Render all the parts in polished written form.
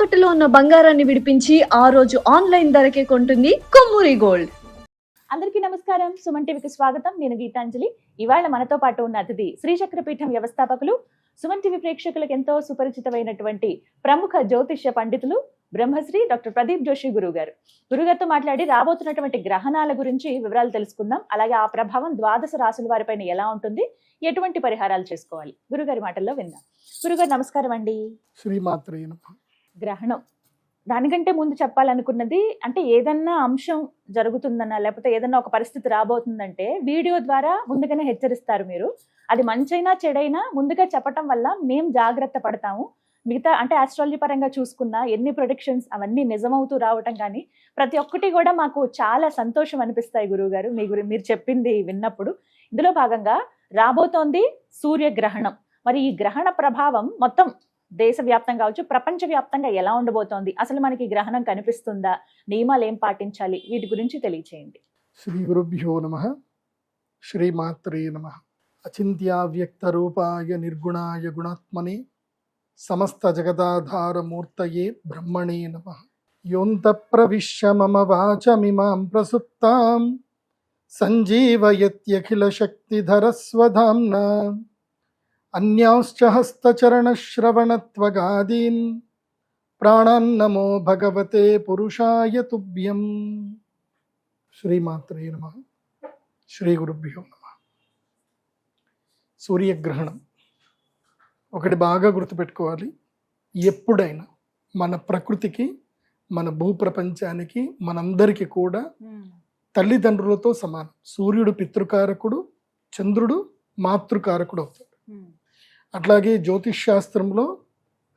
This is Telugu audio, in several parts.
తాకట్టులో ఉన్న బంగారాన్ని విడిపించి ఆ రోజు ఆన్లైన్ ధరకే కొంటుంది కొమ్మూరి గోల్డ్. అందరికీ నమస్కారం. సుమన్ టీవీకి స్వాగతం. నేను గీతాంజలి. ఇవాళ మనతో పాటు ఉన్న అతిథి శ్రీచక్రపీఠం వ్యవస్థాపకులు, సుమన్ టీవీ ప్రేక్షకులకు ఎంతో సుపరిచితమైనటువంటి ప్రముఖ జ్యోతిష్య పండితులు బ్రహ్మశ్రీ డాక్టర్ ప్రదీప్ జోషి గురుగారు. గురుగారితో మాట్లాడి రాబోతున్నటువంటి గ్రహణాల గురించి వివరాలు తెలుసుకుందాం. అలాగే ఆ ప్రభావం ద్వాదశ రాశుల వారిపైన ఎలా ఉంటుంది, ఎటువంటి పరిహారాలు చేసుకోవాలి, గురుగారి మాటల్లో విందాం. గురుగారు నమస్కారం అండి. శ్రీమాత్రే నమః. గ్రహణం, దానికంటే ముందు చెప్పాలనుకున్నది, అంటే ఏదన్నా అంశం జరుగుతుందన్నా లేకపోతే ఏదన్నా ఒక పరిస్థితి రాబోతుందంటే వీడియో ద్వారా ముందుగానే హెచ్చరిస్తారు మీరు. అది మంచైనా చెడైనా ముందుగా చెప్పటం వల్ల మేము జాగ్రత్త పడతాము. మిగతా అంటే ఆస్ట్రాలజీ పరంగా చూసుకున్నా ఎన్ని ప్రొడిక్షన్స్ అవన్నీ నిజమవుతూ రావటం కానీ ప్రతి ఒక్కటి కూడా మాకు చాలా సంతోషం అనిపిస్తాయి గురువుగారు మీరు చెప్పింది విన్నప్పుడు. ఇందులో భాగంగా రాబోతోంది సూర్యగ్రహణం. మరి ఈ గ్రహణ ప్రభావం మొత్తం దేశవ్యాప్తంగా కావచ్చు, ప్రపంచవ్యాప్తంగా ఎలా ఉండబోతోంది, అసలు మనకి గ్రహణం కనిపిస్తుందా, నియమాలు ఏం పాటించాలి, వీటి గురించి తెలియచేయండి. శ్రీ గురుభ్యో నమః. శ్రీమాత్రే నమః. అచింత్యావ్యక్త రూపాయ నిర్గుణాయ గుణాత్మనే సమస్త జగదాధారమూర్తయే బ్రహ్మణే నమః. యోంత ప్రవిశ్య మమ వాచమిమాం ప్రసుప్తాం సంజీవయత్యఖిల శక్తిధరస్వధామ్నా అన్యాంశ్చ హస్తచరణశ్రవణత్వగాదీన్ ప్రాణాన్నమో భగవతే పురుషాయ తుభ్యం. శ్రీమాత్రే నమః. శ్రీ గురుభ్యో నమః. సూర్యగ్రహణం ఒకటి బాగా గుర్తుపెట్టుకోవాలి. ఎప్పుడైనా మన ప్రకృతికి, మన భూప్రపంచానికి, మనందరికీ కూడా తల్లిదండ్రులతో సమానం. సూర్యుడు పితృకారకుడు, చంద్రుడు మాతృకారకుడు అవుతాడు. అట్లాగే జ్యోతిష్ శాస్త్రంలో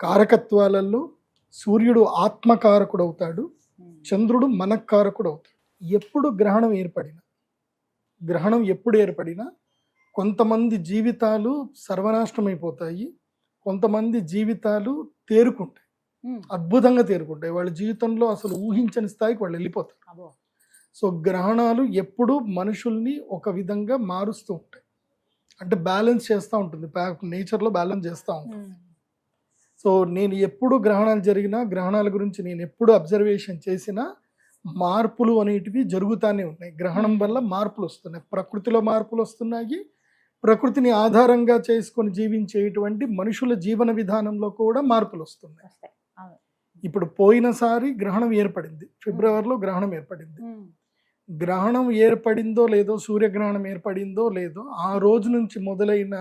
కారకత్వాలలో సూర్యుడు ఆత్మకారకుడు అవుతాడు, చంద్రుడు మనకారకుడు అవుతాడు. ఎప్పుడు గ్రహణం ఎప్పుడు ఏర్పడినా కొంతమంది జీవితాలు సర్వనాశనమైపోతాయి, కొంతమంది జీవితాలు తేరుకుంటాయి, అద్భుతంగా తేరుకుంటాయి. వాళ్ళ జీవితంలో అసలు ఊహించని స్థాయికి వాళ్ళు వెళ్ళిపోతారు. సో గ్రహణాలు ఎప్పుడు మనుషుల్ని ఒక విధంగా మారుస్తూ ఉంటాయి, అంటే బ్యాలెన్స్ చేస్తూ ఉంటుంది, నేచర్లో బ్యాలెన్స్ చేస్తూ ఉంటుంది. సో నేను ఎప్పుడు గ్రహణాలు జరిగినా, గ్రహణాల గురించి నేను ఎప్పుడు అబ్జర్వేషన్ చేసినా మార్పులు అనేటివి జరుగుతూనే ఉన్నాయి. గ్రహణం వల్ల మార్పులు వస్తున్నాయి, ప్రకృతిలో మార్పులు వస్తున్నాయి, ప్రకృతిని ఆధారంగా చేసుకొని జీవించేటువంటి మనుషుల జీవన విధానంలో కూడా మార్పులు వస్తున్నాయి. ఇప్పుడు పోయినసారి గ్రహణం ఏర్పడింది, ఫిబ్రవరిలో గ్రహణం ఏర్పడింది. గ్రహణం ఏర్పడిందో లేదో, సూర్యగ్రహణం ఏర్పడిందో లేదో, ఆ రోజు నుంచి మొదలైన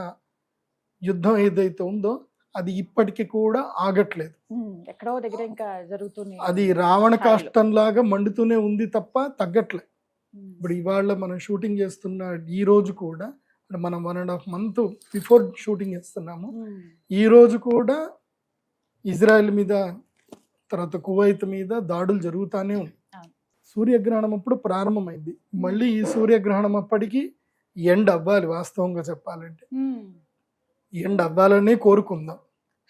యుద్ధం ఏదైతే ఉందో అది ఇప్పటికీ కూడా ఆగట్లేదు. ఎక్కడో దగ్గర ఇంకా జరుగుతుంది. అది రావణ కాష్టంలాగా మండుతూనే ఉంది తప్ప తగ్గట్లేదు. ఇప్పుడు ఇవాళ మనం షూటింగ్ చేస్తున్న ఈ రోజు కూడా, మనం 1.5 month బిఫోర్ షూటింగ్ చేస్తున్నాము, ఈ రోజు కూడా ఇజ్రాయెల్ మీద, తర్వాత కువైత్ మీద దాడులు జరుగుతూనే ఉంది. సూర్యగ్రహణం అప్పుడు ప్రారంభమైంది, మళ్ళీ ఈ సూర్యగ్రహణం అప్పటికి ఎండ్ అవ్వాలి. వాస్తవంగా చెప్పాలంటే ఎండ్ అవ్వాలనే కోరుకుందాం.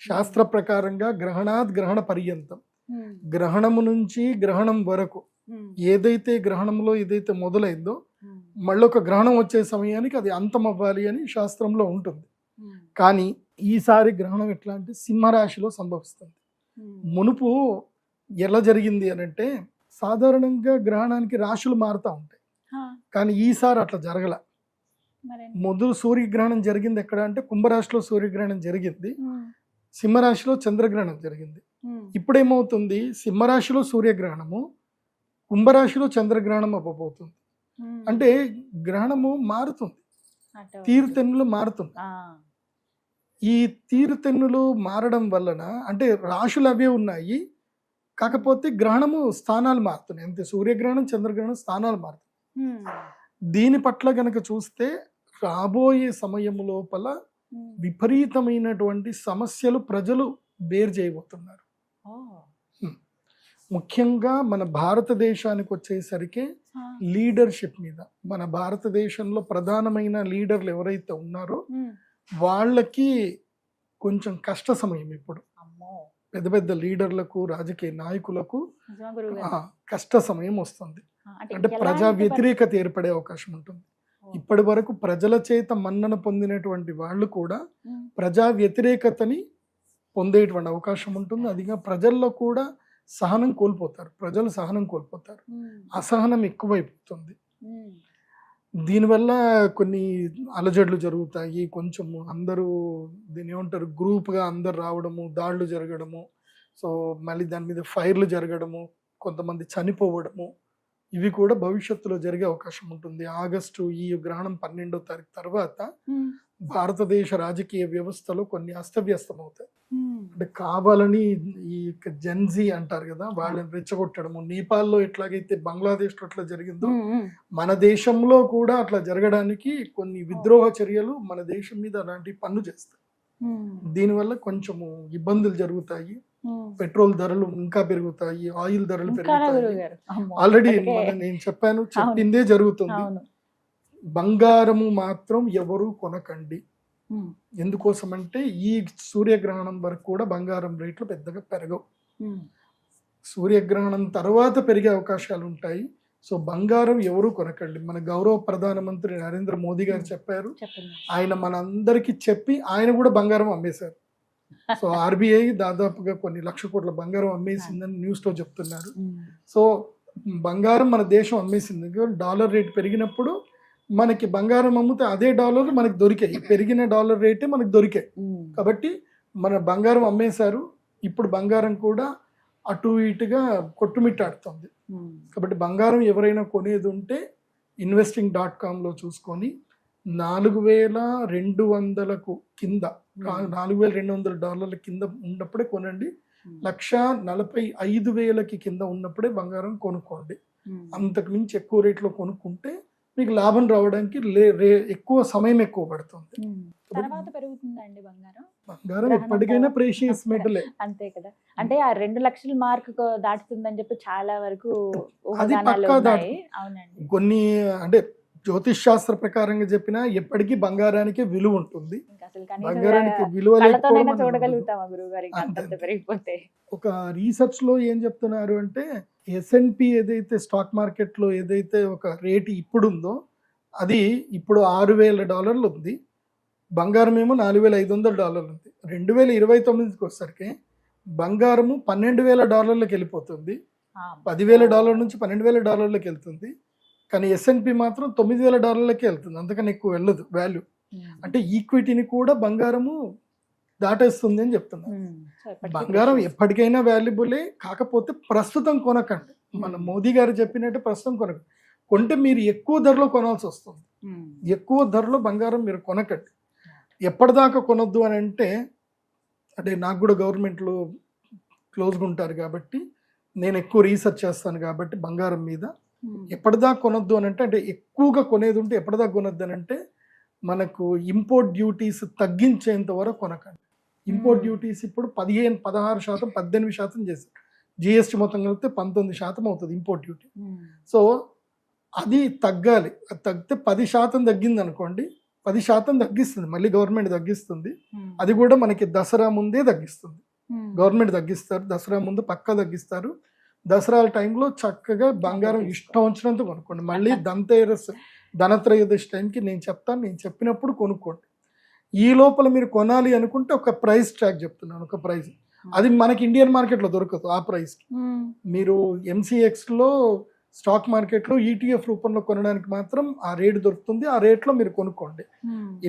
శాస్త్ర ప్రకారంగా గ్రహణాత్ గ్రహణ పర్యంతం, గ్రహణము నుంచి గ్రహణం వరకు ఏదైతే గ్రహణంలో ఏదైతే మొదలైందో మళ్ళీ ఒక గ్రహణం వచ్చే సమయానికి అది అంతం అవ్వాలి అని శాస్త్రంలో ఉంటుంది. కానీ ఈసారి గ్రహణం ఎట్లా అంటే సింహరాశిలో సంభవిస్తుంది. మునుపు ఎలా జరిగింది అని అంటే, సాధారణంగా గ్రహణానికి రాశులు మారుతూ ఉంటాయి, కానీ ఈసారి అట్లా జరగల. మొదలు సూర్యగ్రహణం జరిగింది ఎక్కడ అంటే కుంభరాశిలో సూర్యగ్రహణం జరిగింది, సింహరాశిలో చంద్రగ్రహణం జరిగింది. ఇప్పుడేమవుతుంది, సింహరాశిలో సూర్యగ్రహణము, కుంభరాశిలో చంద్రగ్రహణం అవ్వబోతుంది. అంటే గ్రహణము మారుతుంది, తీరుతెన్నులు మారుతుంది. ఈ తీరుతెన్నులు మారడం వలన అంటే రాశులు అవే ఉన్నాయి, కాకపోతే గ్రహణము స్థానాలు మారుతున్నాయి అంతే. సూర్యగ్రహణం, చంద్రగ్రహణం స్థానాలు మారుతున్నాయి. దీని పట్ల గనక చూస్తే రాబోయే సమయం లోపల విపరీతమైనటువంటి సమస్యలు ప్రజలు బేర్ చేయబోతున్నారు. ముఖ్యంగా మన భారతదేశానికి వచ్చేసరికి లీడర్షిప్ మీద, మన భారతదేశంలో ప్రధానమైన లీడర్లు ఎవరైతే ఉన్నారో వాళ్ళకి కొంచెం కష్ట సమయం. ఇప్పుడు పెద్ద పెద్ద లీడర్లకు, రాజకీయ నాయకులకు కష్ట సమయం వస్తుంది. అంటే ప్రజా వ్యతిరేకత ఏర్పడే అవకాశం ఉంటుంది. ఇప్పటి వరకు ప్రజల చేత మన్నన పొందినటువంటి వాళ్ళు కూడా ప్రజా వ్యతిరేకతని పొందేటువంటి అవకాశం ఉంటుంది. అదిగా ప్రజల్లో కూడా సహనం కోల్పోతారు, ప్రజలు సహనం కోల్పోతారు, అసహనం ఎక్కువైపోతుంది. దీనివల్ల కొన్ని అలజడులు జరుగుతాయి, కొంచెము అందరూ దీని ఏమంటారు గ్రూప్గా అందరు రావడము, దాడులు జరగడము, సో మళ్ళీ దాని మీద ఫైర్లు జరగడము, కొంతమంది చనిపోవడము, ఇవి కూడా భవిష్యత్తులో జరిగే అవకాశం ఉంటుంది. ఆగస్టు ఈ గ్రహణం 12వ తారీఖు తర్వాత భారతదేశ రాజకీయ వ్యవస్థలో కొన్ని అస్తవ్యస్తం అవుతాయి. అంటే కావాలని ఈ జెన్జీ అంటారు కదా, వాళ్ళని రెచ్చగొట్టడము, నేపాల్లో ఎట్లాగైతే బంగ్లాదేశ్లో అట్లా జరిగిందో మన దేశంలో కూడా అట్లా జరగడానికి కొన్ని విద్రోహ చర్యలు మన దేశం మీద అలాంటి పన్ను చేస్తాయి. దీనివల్ల కొంచెము ఇబ్బందులు జరుగుతాయి, పెట్రోల్ ధరలు ఇంకా పెరుగుతాయి, ఆయిల్ ధరలు పెరుగుతాయి. ఆల్రెడీ నేను చెప్పిందే జరుగుతుంది. బంగారము మాత్రం ఎవరు కొనకండి. ఎందుకోసం అంటే ఈ సూర్యగ్రహణం వరకు కూడా బంగారం రేట్లు పెద్దగా పెరగవు. సూర్యగ్రహణం తర్వాత పెరిగే అవకాశాలు ఉంటాయి. సో బంగారం ఎవరు కొనకండి. మన గౌరవ ప్రధానమంత్రి నరేంద్ర మోదీ గారు చెప్పారు, ఆయన మనందరికీ చెప్పి ఆయన కూడా బంగారం అమ్మేశారు. సో ఆర్బీఐ దాదాపుగా కొన్ని లక్ష కోట్ల బంగారం అమ్మేసిందని న్యూస్ లో చెప్తున్నారు. సో బంగారం మన దేశం అమ్మేసింది. డాలర్ రేట్ పెరిగినప్పుడు మనకి బంగారం అమ్మితే అదే డాలర్ మనకి దొరికాయి, పెరిగిన డాలర్ రేటే మనకి దొరికాయి. కాబట్టి మన బంగారం అమ్మేశారు. ఇప్పుడు బంగారం కూడా అటు ఇటుగా కొట్టుమిట్టాడుతుంది. కాబట్టి బంగారం ఎవరైనా కొనేది ఉంటే investing.com చూసుకొని $4,200 కింద, $4,200 కింద ఉన్నప్పుడే కొనండి. 1,45,000 కింద ఉన్నప్పుడే బంగారం కొనుక్కోండి. అంతకు మించి ఎక్కువ రేట్లో కొనుక్కుంటే మీకు లాభం రావడానికి ఎక్కువ సమయం ఎక్కువ పడుతుంది. బంగారం ఎప్పటికైనా ప్రెషియస్ మెటలే, అంతే కదా. అంటే ఆ 2 లక్షల మార్క్ దాటుతుందని చెప్పి చాలా వరకు అది పక్కా దాటు. కొన్ని అంటే జ్యోతిష్ శాస్త్ర ప్రకారంగా చెప్పినా ఎప్పటికీ బంగారానికి విలువ ఉంటుంది. బంగారానికి విలువ ఒక రీసెర్చ్ లో ఏం చెప్తున్నారు అంటే S&P ఏదైతే స్టాక్ మార్కెట్ లో ఏదైతే ఒక రేటు ఇప్పుడుందో అది ఇప్పుడు $6,000 ఉంది. బంగారం ఏమో $4,500 ఉంది. 2029కి వచ్చేసరికి బంగారము $12,000 వెళ్ళిపోతుంది. $10,000 నుంచి $12,000 వెళ్తుంది. కానీ S&P మాత్రం $9,000 వెళ్తుంది. అంతకని ఎక్కువ వెళ్ళదు వాల్యూ. అంటే ఈక్విటీని కూడా బంగారము దాటేస్తుంది అని చెప్తున్నారు. బంగారం ఎప్పటికైనా వాల్యుబులే, కాకపోతే ప్రస్తుతం కొనకండి. మన మోదీ గారు చెప్పినట్టు ప్రస్తుతం కొనకండి. కొంటే మీరు ఎక్కువ ధరలో కొనాల్సి వస్తుంది. ఎక్కువ ధరలో బంగారం మీరు కొనకండి. ఎప్పటిదాకా కొనొద్దు అని అంటే నాకు కూడా గవర్నమెంట్లో క్లోజ్గా ఉంటారు కాబట్టి నేను ఎక్కువ రీసెర్చ్ చేస్తాను కాబట్టి బంగారం మీద ఎప్పటిదాకా కొనొద్దు అని అంటే ఎక్కువగా కొనేది ఉంటే ఎప్పటిదాకా కొనొద్దు అని అంటే మనకు ఇంపోర్ట్ డ్యూటీస్ తగ్గించేంత వరకు కొనకండి. ఇంపోర్ట్ డ్యూటీస్ ఇప్పుడు 16%, 18% చేశారు. జిఎస్టీ మొత్తం కలిపితే 19% అవుతుంది ఇంపోర్ట్ డ్యూటీ. సో అది తగ్గాలి. అది తగ్గితే 10% తగ్గింది అనుకోండి, 10% తగ్గిస్తుంది, మళ్ళీ గవర్నమెంట్ తగ్గిస్తుంది. అది కూడా మనకి దసరా ముందే తగ్గిస్తుంది. గవర్నమెంట్ తగ్గిస్తారు, దసరా ముందు పక్కా తగ్గిస్తారు. దసరా టైంలో చక్కగా బంగారం ఇష్టం వచ్చినంత కొనుక్కోండి. మళ్ళీ ధనత్రయోదశి టైంకి నేను చెప్తాను, నేను చెప్పినప్పుడు కొనుక్కోండి. ఈ లోపల మీరు కొనాలి అనుకుంటే ఒక ప్రైస్ ట్యాగ్ చెప్తున్నాను, ఒక ప్రైస్ అది మనకి ఇండియన్ మార్కెట్లో దొరకదు. ఆ ప్రైస్ మీరు MCXలో స్టాక్ మార్కెట్లో ETF రూపంలో కొనడానికి మాత్రం ఆ రేట్ దొరుకుతుంది. ఆ రేట్లో మీరు కొనుక్కోండి.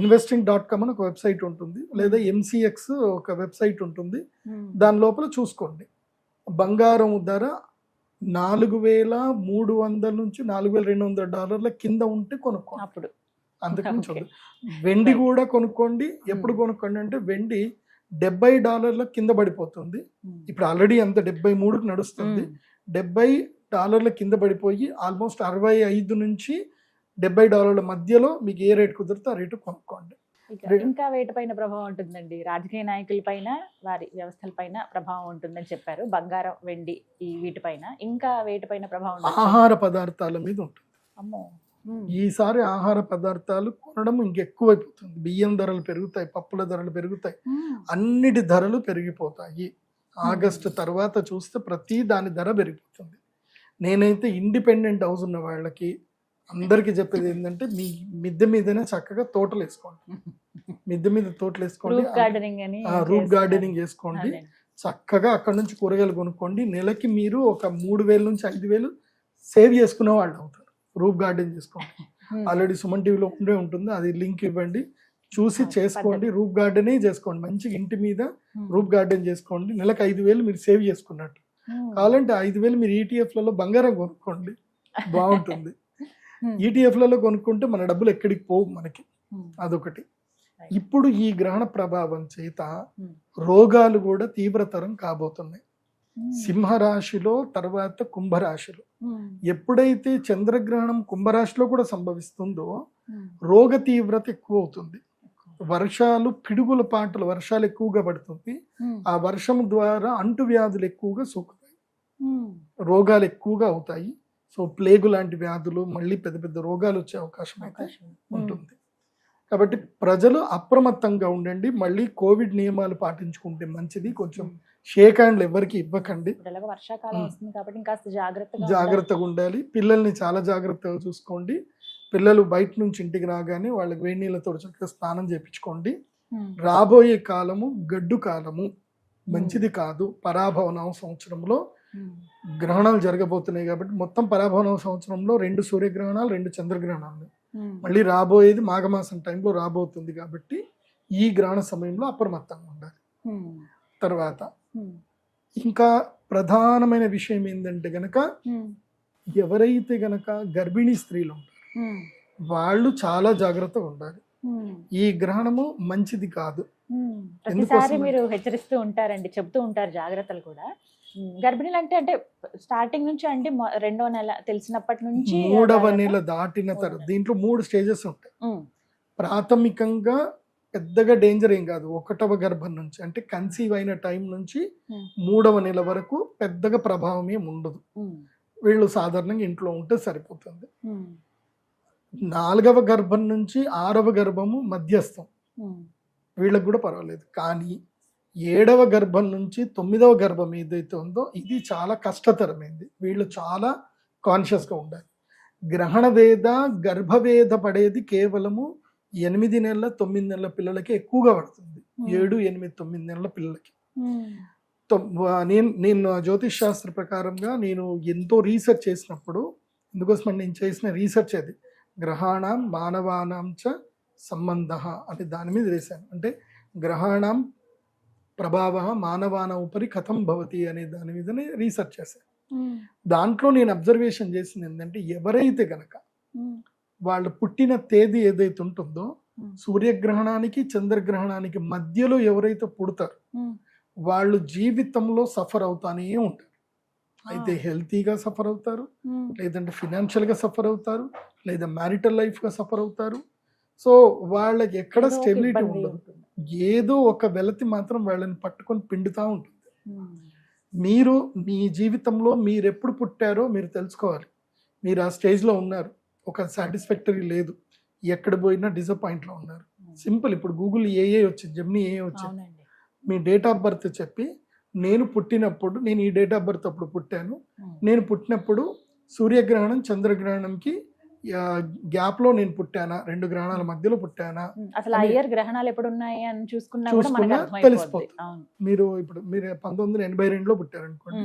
investing.com అని ఒక వెబ్సైట్ ఉంటుంది, లేదా MCX ఒక వెబ్సైట్ ఉంటుంది, దాని లోపల చూసుకోండి. బంగారం ధర $4,300 నుంచి $4,200 కింద ఉంటే కొనుక్కోండి. అప్పుడు అంతకుమించి వెండి కూడా కొనుక్కోండి. ఎప్పుడు కొనుక్కోండి అంటే వెండి $70 కింద పడిపోతుంది. ఇప్పుడు ఆల్రెడీ అంత 73కి నడుస్తుంది. $70 కింద పడిపోయి ఆల్మోస్ట్ 65 నుంచి $70 మధ్యలో మీకు ఏ రేట్ కుదిరితే ఆ రేటు కొనుక్కోండి. ఇంకా వేటిపైన ప్రభావం ఉంటుందండి? రాజకీయ నాయకుల పైన, వారి వ్యవస్థల పైన ప్రభావం ఉంటుందని చెప్పారు. బంగారం, వెండి ఈ వీటిపైన ఇంకా వేటిపైన ప్రభావం? ఆహార పదార్థాల మీద ఉంటుంది. అమ్మో, ఈసారి ఆహార పదార్థాలు కొనడం ఇంకెక్కువైపోతుంది. బియ్యం ధరలు పెరుగుతాయి, పప్పుల ధరలు పెరుగుతాయి, అన్నిటి ధరలు పెరిగిపోతాయి. ఆగస్టు తర్వాత చూస్తే ప్రతి దాని ధర పెరిగిపోతుంది. నేనైతే ఇండిపెండెంట్ హౌస్ ఉన్న వాళ్ళకి అందరికీ చెప్పేది ఏంటంటే మీ మిద్దె మీదనే చక్కగా తోటలు వేసుకోండి. మిద్దె మీద తోటలు వేసుకోండి, రూఫ్ గార్డెనింగ్ అని రూఫ్ గార్డెనింగ్ చేసుకోండి, చక్కగా అక్కడ నుంచి కూరగాయలు కొనుక్కోండి. నెలకి మీరు ఒక 3,000 నుంచి 5,000 సేవ్ చేసుకునే వాళ్ళు అవుతారు. రూఫ్ గార్డెన్ చేసుకోండి. ఆల్రెడీ సుమన్ టీవీలో ఉండే ఉంటుంది, అది లింక్ ఇవ్వండి, చూసి చేసుకోండి. రూఫ్ గార్డెనే చేసుకోండి, మంచిగా ఇంటి మీద రూఫ్ గార్డెన్ చేసుకోండి. నెలకు 5,000 మీరు సేవ్ చేసుకున్నట్టు. కావాలంటే 5,000 మీరు ఈటీఎఫ్లలో బంగారం కొనుక్కోండి, బాగుంటుంది. ఈటీఎఫ్లలో కొనుక్కుంటే మన డబ్బులు ఎక్కడికి పోవు మనకి, అదొకటి. ఇప్పుడు ఈ గ్రహణ ప్రభావం చేత రోగాలు కూడా తీవ్రతరం కాబోతున్నాయి. సింహరాశిలో, తర్వాత కుంభరాశిలో. ఎప్పుడైతే చంద్రగ్రహణం కుంభరాశిలో కూడా సంభవిస్తుందో రోగ తీవ్రత ఎక్కువ అవుతుంది. వర్షాలు, పిడుగుల పాటలు, వర్షాలు ఎక్కువగా పడుతుంది. ఆ వర్షం ద్వారా అంటువ్యాధులు ఎక్కువగా సోకుతాయి, రోగాలు ఎక్కువగా అవుతాయి. సో ప్లేగు లాంటి వ్యాధులు, మళ్ళీ పెద్ద పెద్ద రోగాలు వచ్చే అవకాశం అయితే ఉంటుంది. కాబట్టి ప్రజలు అప్రమత్తంగా ఉండండి. మళ్ళీ కోవిడ్ నియమాలు పాటించుకుంటే మంచిది. కొంచెం షేక్ హ్యాండ్లు ఎవరికి ఇవ్వకండి. వర్షాకాలం వస్తుంది కాబట్టి ఇంకాస్త జాగ్రత్తగా ఉండాలి. పిల్లల్ని చాలా జాగ్రత్తగా చూసుకోండి. పిల్లలు బయట నుంచి ఇంటికి రాగానే వాళ్ళకి వేడి నీళ్ళతో చక్కగా స్నానం చేయించుకోండి. రాబోయే కాలము గడ్డు కాలము, మంచిది కాదు. పరాభవనవ సంవత్సరంలో గ్రహణాలు జరగబోతున్నాయి కాబట్టి మొత్తం పరాభవనవ సంవత్సరంలో 2 సూర్యగ్రహణాలు, 2 చంద్రగ్రహణాలు. మళ్ళీ రాబోయేది మాఘమాసం టైంలో రాబోతుంది కాబట్టి ఈ గ్రహణ సమయంలో అప్రమత్తంగా ఉండాలి. తర్వాత ఇంకా ప్రధానమైన విషయం ఏంటంటే గనక, ఎవరైతే గనక గర్భిణీ స్త్రీలు ఉంటారు వాళ్ళు చాలా జాగ్రత్తగా ఉండాలి. ఈ గ్రహణము మంచిది కాదు. ప్రతిసారి మీరు హెచ్చరిస్తూ ఉంటారండి, చెప్తూ ఉంటారు జాగ్రత్తలు కూడా. గర్భిణీలు అంటే స్టార్టింగ్ నుంచి అంటే 2వ నెల తెలిసినప్పటి నుంచి 3వ నెల దాటిన తర్వాత దీంట్లో 3 స్టేజెస్ ఉంటాయి. ప్రాథమికంగా పెద్దగా డేంజర్ ఏం కాదు. 1వ గర్భం నుంచి అంటే కన్సీవ్ అయిన టైం నుంచి 3వ నెల వరకు పెద్దగా ప్రభావం ఏమి ఉండదు. వీళ్ళు సాధారణంగా ఇంట్లో ఉంటే సరిపోతుంది. 4వ గర్భం నుంచి 6వ గర్భము మధ్యస్థం, వీళ్ళకి కూడా పర్వాలేదు. కానీ 7వ గర్భం నుంచి 9వ గర్భం ఏదైతే ఉందో ఇది చాలా కష్టతరమైంది. వీళ్ళు చాలా కాన్షియస్గా ఉండాలి. గ్రహణ వేద, గర్భవేద పడేది కేవలము 8 నెలల 9 నెలల పిల్లలకి ఎక్కువగా పడుతుంది. 7, 8, 9 నెలల పిల్లలకి. నేను జ్యోతిష్ శాస్త్ర ప్రకారంగా నేను ఎంతో రీసెర్చ్ చేసినప్పుడు, అందుకోసం నేను చేసిన రీసెర్చ్ అది గ్రహాణం మానవానాం చ సంబంధ అనే దాని మీద వేశాను. అంటే గ్రహాణం ప్రభావ మానవాన ఉపరి కథం భవతి అనే దాని మీదనే రీసెర్చ్ చేశాను. దాంట్లో నేను అబ్జర్వేషన్ చేసింది ఏంటంటే, ఎవరైతే గనక వాళ్ళు పుట్టిన తేదీ ఏదైతే ఉంటుందో సూర్యగ్రహణానికి చంద్రగ్రహణానికి మధ్యలో ఎవరైతే పుడతారో వాళ్ళు జీవితంలో సఫర్ అవుతానే ఉంటారు. అయితే హెల్తీగా సఫర్ అవుతారు, లేదంటే ఫినాన్షియల్గా సఫర్ అవుతారు, లేదా మ్యారిటల్ లైఫ్గా సఫర్ అవుతారు. సో వాళ్ళకి ఎక్కడ స్టెబిలిటీ ఉండదు. ఏదో ఒక వెలతి మాత్రం వాళ్ళని పట్టుకొని పిండుతూ ఉంటుంది. మీరు మీ జీవితంలో మీరు ఎప్పుడు పుట్టారో మీరు తెలుసుకోవాలి. మీరు ఆ స్టేజ్లో ఉన్నారు, ఒక సాటిస్ఫాక్టరీ లేదు, ఎక్కడ పోయినా డిసప్పాయింట్లో ఉన్నారు. సింపుల్, ఇప్పుడు గూగుల్ ఏఏ వచ్చింది, జెమినీ ఏఏ వచ్చింది. మీ డేట్ ఆఫ్ బర్త్ చెప్పి, నేను పుట్టినప్పుడు, నేను ఈ డేట్ ఆఫ్ బర్త్ అప్పుడు పుట్టాను, నేను పుట్టినప్పుడు సూర్యగ్రహణం చంద్రగ్రహణంకి గ్యాప్ లో నేను పుట్టానా, 2 గ్రహణాల మధ్యలో పుట్టానా, అసలు ఆ ఇయర్ గ్రహణాలు ఎప్పుడు ఉన్నాయి అని చూసుకున్నా తెలిసిపోతుంది. మీరు 1982లో పుట్టారనుకోండి,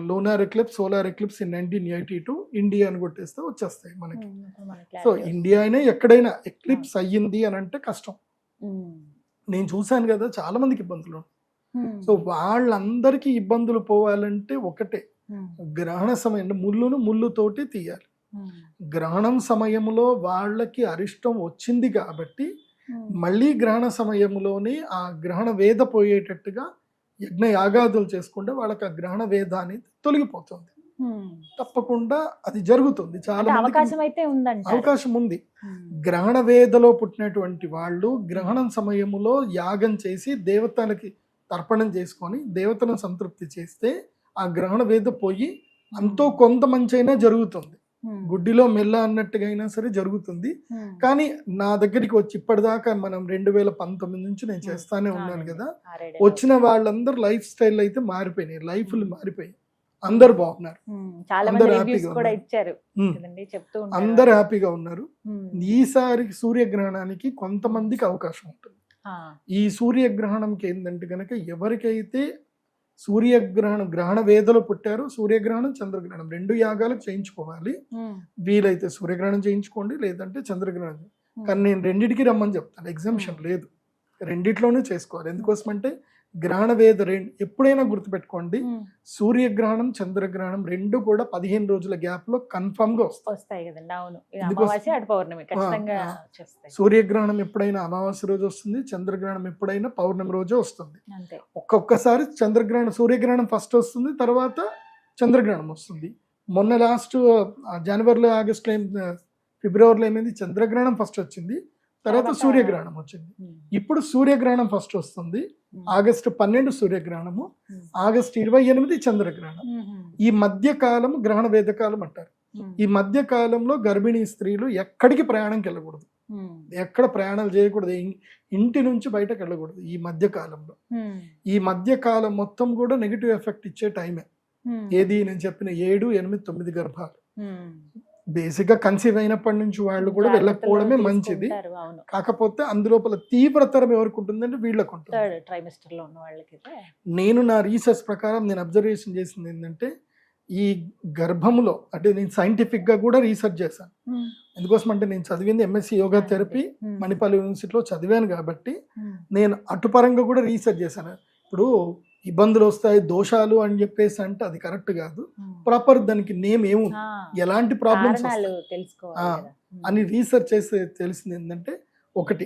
lunar eclipse, solar eclipse in 1982 India అని కొట్టేస్తే వచ్చేస్తాయి మనకి. సో ఇండియా అయినా ఎక్కడైనా ఎక్లిప్స్ అయ్యింది అని అంటే కష్టం. నేను చూశాను కదా, చాలా మందికి ఇబ్బందులు. సో వాళ్ళందరికీ ఇబ్బందులు పోవాలంటే ఒకటే, గ్రహణ సమయంలో ముళ్ళుతోటి తీయాలి. గ్రహణం సమయంలో వాళ్ళకి అరిష్టం వచ్చింది కాబట్టి మళ్ళీ గ్రహణ సమయంలోనే ఆ గ్రహణ వేద పోయేటట్టుగా యజ్ఞ యాగాదులు చేసుకుంటే వాళ్ళకి ఆ గ్రహణ వేద అనేది తొలగిపోతుంది. తప్పకుండా అది జరుగుతుంది. చాలా అవకాశం ఉంది. గ్రహణ వేదలో పుట్టినటువంటి వాళ్ళు గ్రహణం సమయంలో యాగం చేసి దేవతలకి తర్పణం చేసుకొని దేవతలను సంతృప్తి చేస్తే ఆ గ్రహణ వేద పోయి అంతో కొంత మంచి అయినా జరుగుతుంది. గుడ్డిలో మెల్ల అన్నట్టుగా అయినా సరే జరుగుతుంది. కానీ నా దగ్గరికి వచ్చి ఇప్పటిదాకా మనం 2019 నుంచి నేను చేస్తానే ఉన్నాను కదా, వచ్చిన వాళ్ళందరూ లైఫ్ స్టైల్ అయితే మారిపోయినాయి, లైఫ్లు మారిపోయాయి. అందరు బాగున్నారు, చాలా అందరూ మంది హ్యాపీగా రివ్యూస్ కూడా ఉన్నారు. ఇచ్చారు ఉమ్. కదండి, చెప్తూ అందరు ఉంటారు. హ్యాపీగా ఉన్నారు. ఈసారి సూర్యగ్రహణానికి కొంతమందికి అవకాశం ఉంటుంది. ఈ సూర్యగ్రహణంకి ఏంటంటే కనుక ఎవరికైతే గ్రహణ వేదలో పుట్టారో సూర్యగ్రహణం చంద్రగ్రహణం 2 యాగాలు చేయించుకోవాలి. వీలైతే సూర్యగ్రహణం చేయించుకోండి, లేదంటే చంద్రగ్రహణం. కానీ నేను రెండిటికి రమ్మని చెప్తాను, ఎగ్జామ్షన్ లేదు, రెండిట్లోనే చేసుకోవాలి. ఎందుకోసమంటే గ్రహణ వేద ఎప్పుడైనా గుర్తుపెట్టుకోండి, సూర్యగ్రహణం చంద్రగ్రహణం 2 కూడా 15 రోజుల గ్యాప్ లో కన్ఫర్మ్ గా వస్తాయి కదండి. అవును, అమావాస్య అటు పౌర్ణమి ఖచ్చితంగా వచ్చేస్తాయి. సూర్యగ్రహణం ఎప్పుడైనా అమావాస్య రోజు వస్తుంది, చంద్రగ్రహణం ఎప్పుడైనా పౌర్ణమి రోజే వస్తుంది. ఒక్కొక్కసారి సూర్యగ్రహణం ఫస్ట్ వస్తుంది, తర్వాత చంద్రగ్రహణం వస్తుంది. మొన్న లాస్ట్ జనవరిలో ఆగస్టులో ఫిబ్రవరిలో ఏమైంది, చంద్రగ్రహణం ఫస్ట్ వచ్చింది, తర్వాత సూర్యగ్రహణం వచ్చింది. ఇప్పుడు సూర్యగ్రహణం ఫస్ట్ వస్తుంది, ఆగస్టు 12 సూర్యగ్రహణము, ఆగస్టు 28 చంద్రగ్రహణం. ఈ మధ్య కాలం గ్రహణ వేదకాలం అంటారు. ఈ మధ్య కాలంలో గర్భిణీ స్త్రీలు ఎక్కడికి ప్రయాణంకి వెళ్ళకూడదు, ఎక్కడ ప్రయాణాలు చేయకూడదు, ఇంటి నుంచి బయటకు వెళ్ళకూడదు. ఈ మధ్య కాలంలో, ఈ మధ్య కాలం మొత్తం కూడా నెగిటివ్ ఎఫెక్ట్ ఇచ్చే టైమే. ఏది నేను చెప్పిన 7, 8, 9 గర్భాలు బేసిక్ గా కన్సీవ్ అయినప్పటి నుంచి వాళ్ళు కూడా వెళ్ళకపోవడమే మంచిది. కాకపోతే అందులోపల తీవ్రతరం ఎవరికి ఉంటుందంటే వీళ్ళకు ఉంటుంది. నేను నా రీసెర్చ్ ప్రకారం నేను అబ్జర్వేషన్ చేసింది ఏంటంటే, ఈ గర్భంలో అంటే నేను సైంటిఫిక్ గా కూడా రీసెర్చ్ చేశాను. ఎందుకోసం అంటే నేను చదివింది ఎంఎస్సి యోగా థెరపీ మణిపాల్ యూనివర్సిటీలో చదివాను కాబట్టి నేను అటుపరంగా కూడా రీసెర్చ్ చేశాను. ఇప్పుడు ఇబ్బందులు వస్తాయి, దోషాలు అని చెప్పేసి అంటే అది కరెక్ట్ కాదు. ప్రాపర్ దానికి నేమ్ ఏముంది, ఎలాంటి ప్రాబ్లమ్స్ అని రీసెర్చ్ చేసి తెలిసింది ఏంటంటే, ఒకటి,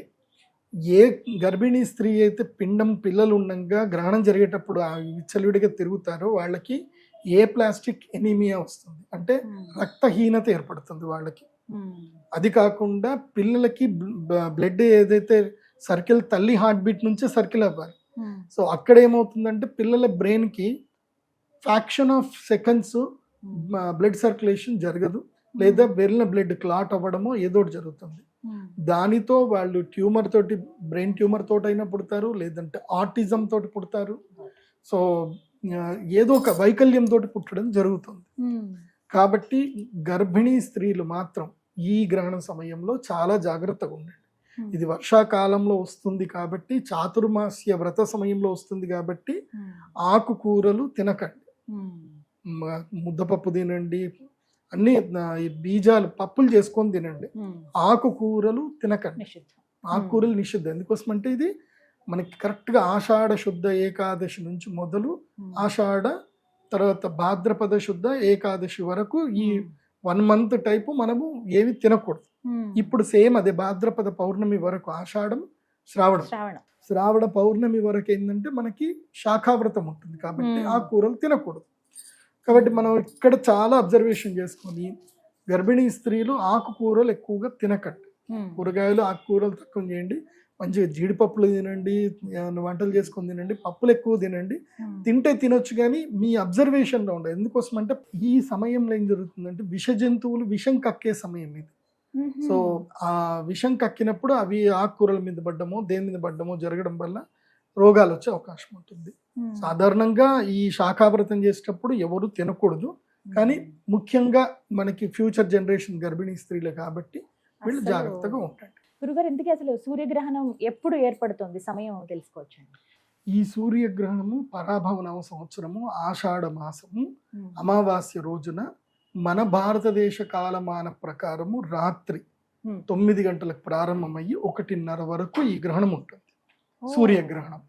ఏ గర్భిణీ స్త్రీ అయితే పిల్లలు ఉండగా గ్రహణం జరిగేటప్పుడు విచ్చలవిడిగా తిరుగుతారో వాళ్ళకి ఏ ప్లాస్టిక్ ఎనీమియా వస్తుంది, అంటే రక్తహీనత ఏర్పడుతుంది వాళ్ళకి. అది కాకుండా పిల్లలకి బ్లడ్ ఏదైతే సర్కిల్, తల్లి హార్ట్ బీట్ నుంచే సర్కిల్ అవ్వాలి. సో అక్కడ ఏమవుతుందంటే పిల్లల బ్రెయిన్ కి fraction of seconds blood circulation జరగదు, లేదా వెళ్ళిన బ్లడ్ క్లాట్ అవ్వడమో ఏదో జరుగుతుంది. దానితో వాళ్ళు ట్యూమర్ తోటి, బ్రెయిన్ ట్యూమర్ తోటైనా పుడతారు, లేదంటే ఆటిజం తోటి పుడతారు. సో ఏదో ఒక వైకల్యం తోటి పుట్టడం జరుగుతుంది. కాబట్టి గర్భిణీ స్త్రీలు మాత్రం ఈ గ్రహణ సమయంలో చాలా జాగ్రత్తగా ఉండండి. ఇది వర్షాకాలంలో వస్తుంది కాబట్టి, చాతుర్మాస్య వ్రత సమయంలో వస్తుంది కాబట్టి ఆకుకూరలు తినకండి. ముద్దపప్పు తినండి, అన్ని బీజాలు పప్పులు చేసుకొని తినండి, ఆకుకూరలు తినకండి. ఆకుకూరలు నిషిద్ధం. ఎందుకోసం అంటే ఇది మనకి కరెక్ట్గా ఆషాఢ శుద్ధ ఏకాదశి నుంచి మొదలు ఆషాఢ తర్వాత భాద్రపద శుద్ధ ఏకాదశి వరకు ఈ 1 month టైపు మనము ఏమి తినకూడదు. ఇప్పుడు సేమ్ అదే భాద్రపద పౌర్ణమి వరకు, ఆషాఢం శ్రావణ పౌర్ణమి వరకు ఏంటంటే మనకి శాఖావ్రతం ఉంటుంది కాబట్టి ఆ కూరలు తినకూడదు. కాబట్టి మనం ఇక్కడ చాలా అబ్జర్వేషన్ చేసుకొని గర్భిణీ స్త్రీలు ఆకుకూరలు ఎక్కువగా తినకండి. కూరగాయలు ఆకుకూరలు తక్కువ చేయండి. మంచిగా జీడిపప్పులు తినండి, వంటలు చేసుకొని తినండి, పప్పులు ఎక్కువ తినండి. తింటే తినొచ్చు కానీ మీ అబ్జర్వేషన్లో ఉండదు. ఎందుకోసం అంటే ఈ సమయంలో ఏం జరుగుతుందంటే విష జంతువులు విషం కక్కే సమయం ఇది. సో ఆ విషం కక్కినప్పుడు అవి ఆకుకూరల మీద పడ్డమో దేని మీద పడ్డమో జరగడం వల్ల రోగాలు వచ్చే అవకాశం ఉంటుంది. సాధారణంగా ఈ శాఖావ్రతం చేసేటప్పుడు ఎవరు తినకూడదు, కానీ ముఖ్యంగా మనకి ఫ్యూచర్ జనరేషన్ గర్భిణీ స్త్రీలు కాబట్టి వీళ్ళు జాగ్రత్తగా ఉంటారు. గురుగారు, ఇంతకీ అసలు సూర్యగ్రహణం ఎప్పుడు ఏర్పడుతుంది, సమయం తెలుసుకోవచ్చండి? ఈ సూర్యగ్రహణము పరాభవనవ సంవత్సరము ఆషాఢ మాసము అమావాస్య రోజున మన భారతదేశ కాలమాన ప్రకారము రాత్రి 9 గంటలకు ప్రారంభమయ్యి 1:30 వరకు ఈ గ్రహణం ఉంటుంది, సూర్యగ్రహణం.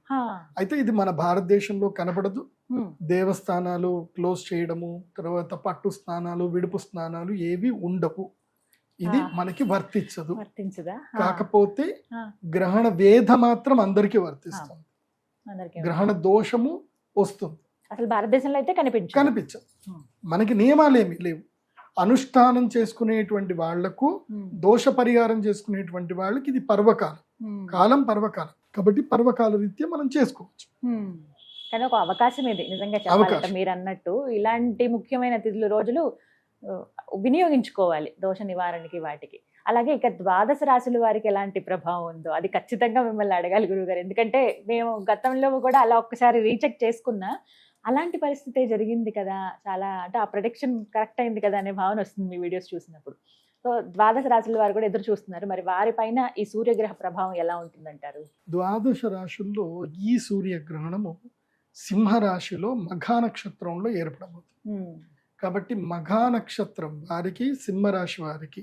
అయితే ఇది మన భారతదేశంలో కనపడదు. దేవస్థానాలు క్లోజ్ చేయడము, తర్వాత పట్టు స్నానాలు, విడుపు స్నానాలు ఏవి ఉండవు. ఇది మనకి వర్తించదు. కాకపోతే గ్రహణ వేద మాత్రం అందరికీ వర్తిస్తుంది. గ్రహణ దోషము వస్తుంది, అసలు భారతదేశంలో అయితే కనిపించదు. మనకి నియమాలు ఏమి లేవు. అనుష్ఠానం చేసుకునేటువంటి వాళ్లకు, దోష పరిహారం చేసుకునేటువంటి వాళ్ళకి ఇది పర్వకాలం, పర్వకాలం కాబట్టి పర్వకాల రీత్యా మనం చేసుకోవచ్చు. కానీ ఒక అవకాశం ఇది నిజంగా చెప్పాలంటే, మీరు అన్నట్టు ఇలాంటి ముఖ్యమైన తిథులు రోజులు వినియోగించుకోవాలి దోష నివారణకి వాటికి. అలాగే ఇక 12 రాశుల వారికి ఎలాంటి ప్రభావం ఉందో అది ఖచ్చితంగా మిమ్మల్ని అడగాలి గురుగారు. ఎందుకంటే మేము గతంలో కూడా అలా ఒక్కసారి రీచెక్ చేసుకున్నా, అలాంటి పరిస్థితే జరిగింది కదా, చాలా అంటే ఆ ప్రొడిక్షన్ కరెక్ట్ అయింది కదా అనే భావన వస్తుంది మీ వీడియోస్ చూసినప్పుడు. సో ద్వాదశ రాశుల వారు కూడా ఎదురు చూస్తున్నారు, మరి వారిపైన ఈ సూర్యగ్రహ ప్రభావం ఎలా ఉంటుందంటారు? ద్వాదశ రాశుల్లో ఈ సూర్యగ్రహణము సింహరాశిలో మఘా నక్షత్రంలో ఏర్పడబోతుంది. కాబట్టి మఘా నక్షత్రం వారికి, సింహరాశి వారికి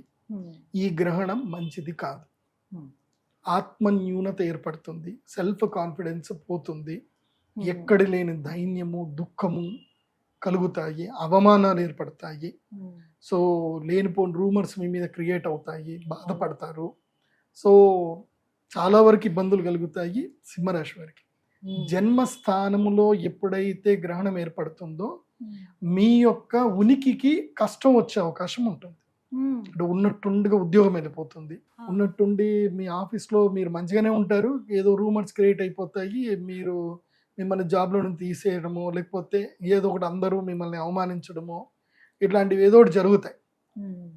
ఈ గ్రహణం మంచిది కాదు. ఆత్మన్యూనత ఏర్పడుతుంది, సెల్ఫ్ కాన్ఫిడెన్స్ పోతుంది, ఎక్కడి లేని ధైర్యము, దుఃఖము కలుగుతాయి, అవమానాలు ఏర్పడతాయి. సో లేనిపోని రూమర్స్ మీ మీద క్రియేట్ అవుతాయి, బాధపడతారు. సో చాలా వరకు ఇబ్బందులు కలుగుతాయి సింహరాశి వారికి. జన్మస్థానములో ఎప్పుడైతే గ్రహణం ఏర్పడుతుందో మీ యొక్క ఉనికికి కష్టం వచ్చే అవకాశం ఉంటుంది. అంటే ఉన్నట్టుండిగా ఉద్యోగం వెళ్ళిపోతుంది, ఉన్నట్టుండి మీ ఆఫీస్లో మీరు మంచిగానే ఉంటారు, ఏదో రూమర్స్ క్రియేట్ అయిపోతాయి, మీరు మిమ్మల్ని జాబ్లో నుంచి తీసేయడమో లేకపోతే ఏదో ఒకటి అందరూ మిమ్మల్ని అవమానించడమో ఇట్లాంటివి ఏదో ఒకటి జరుగుతాయి.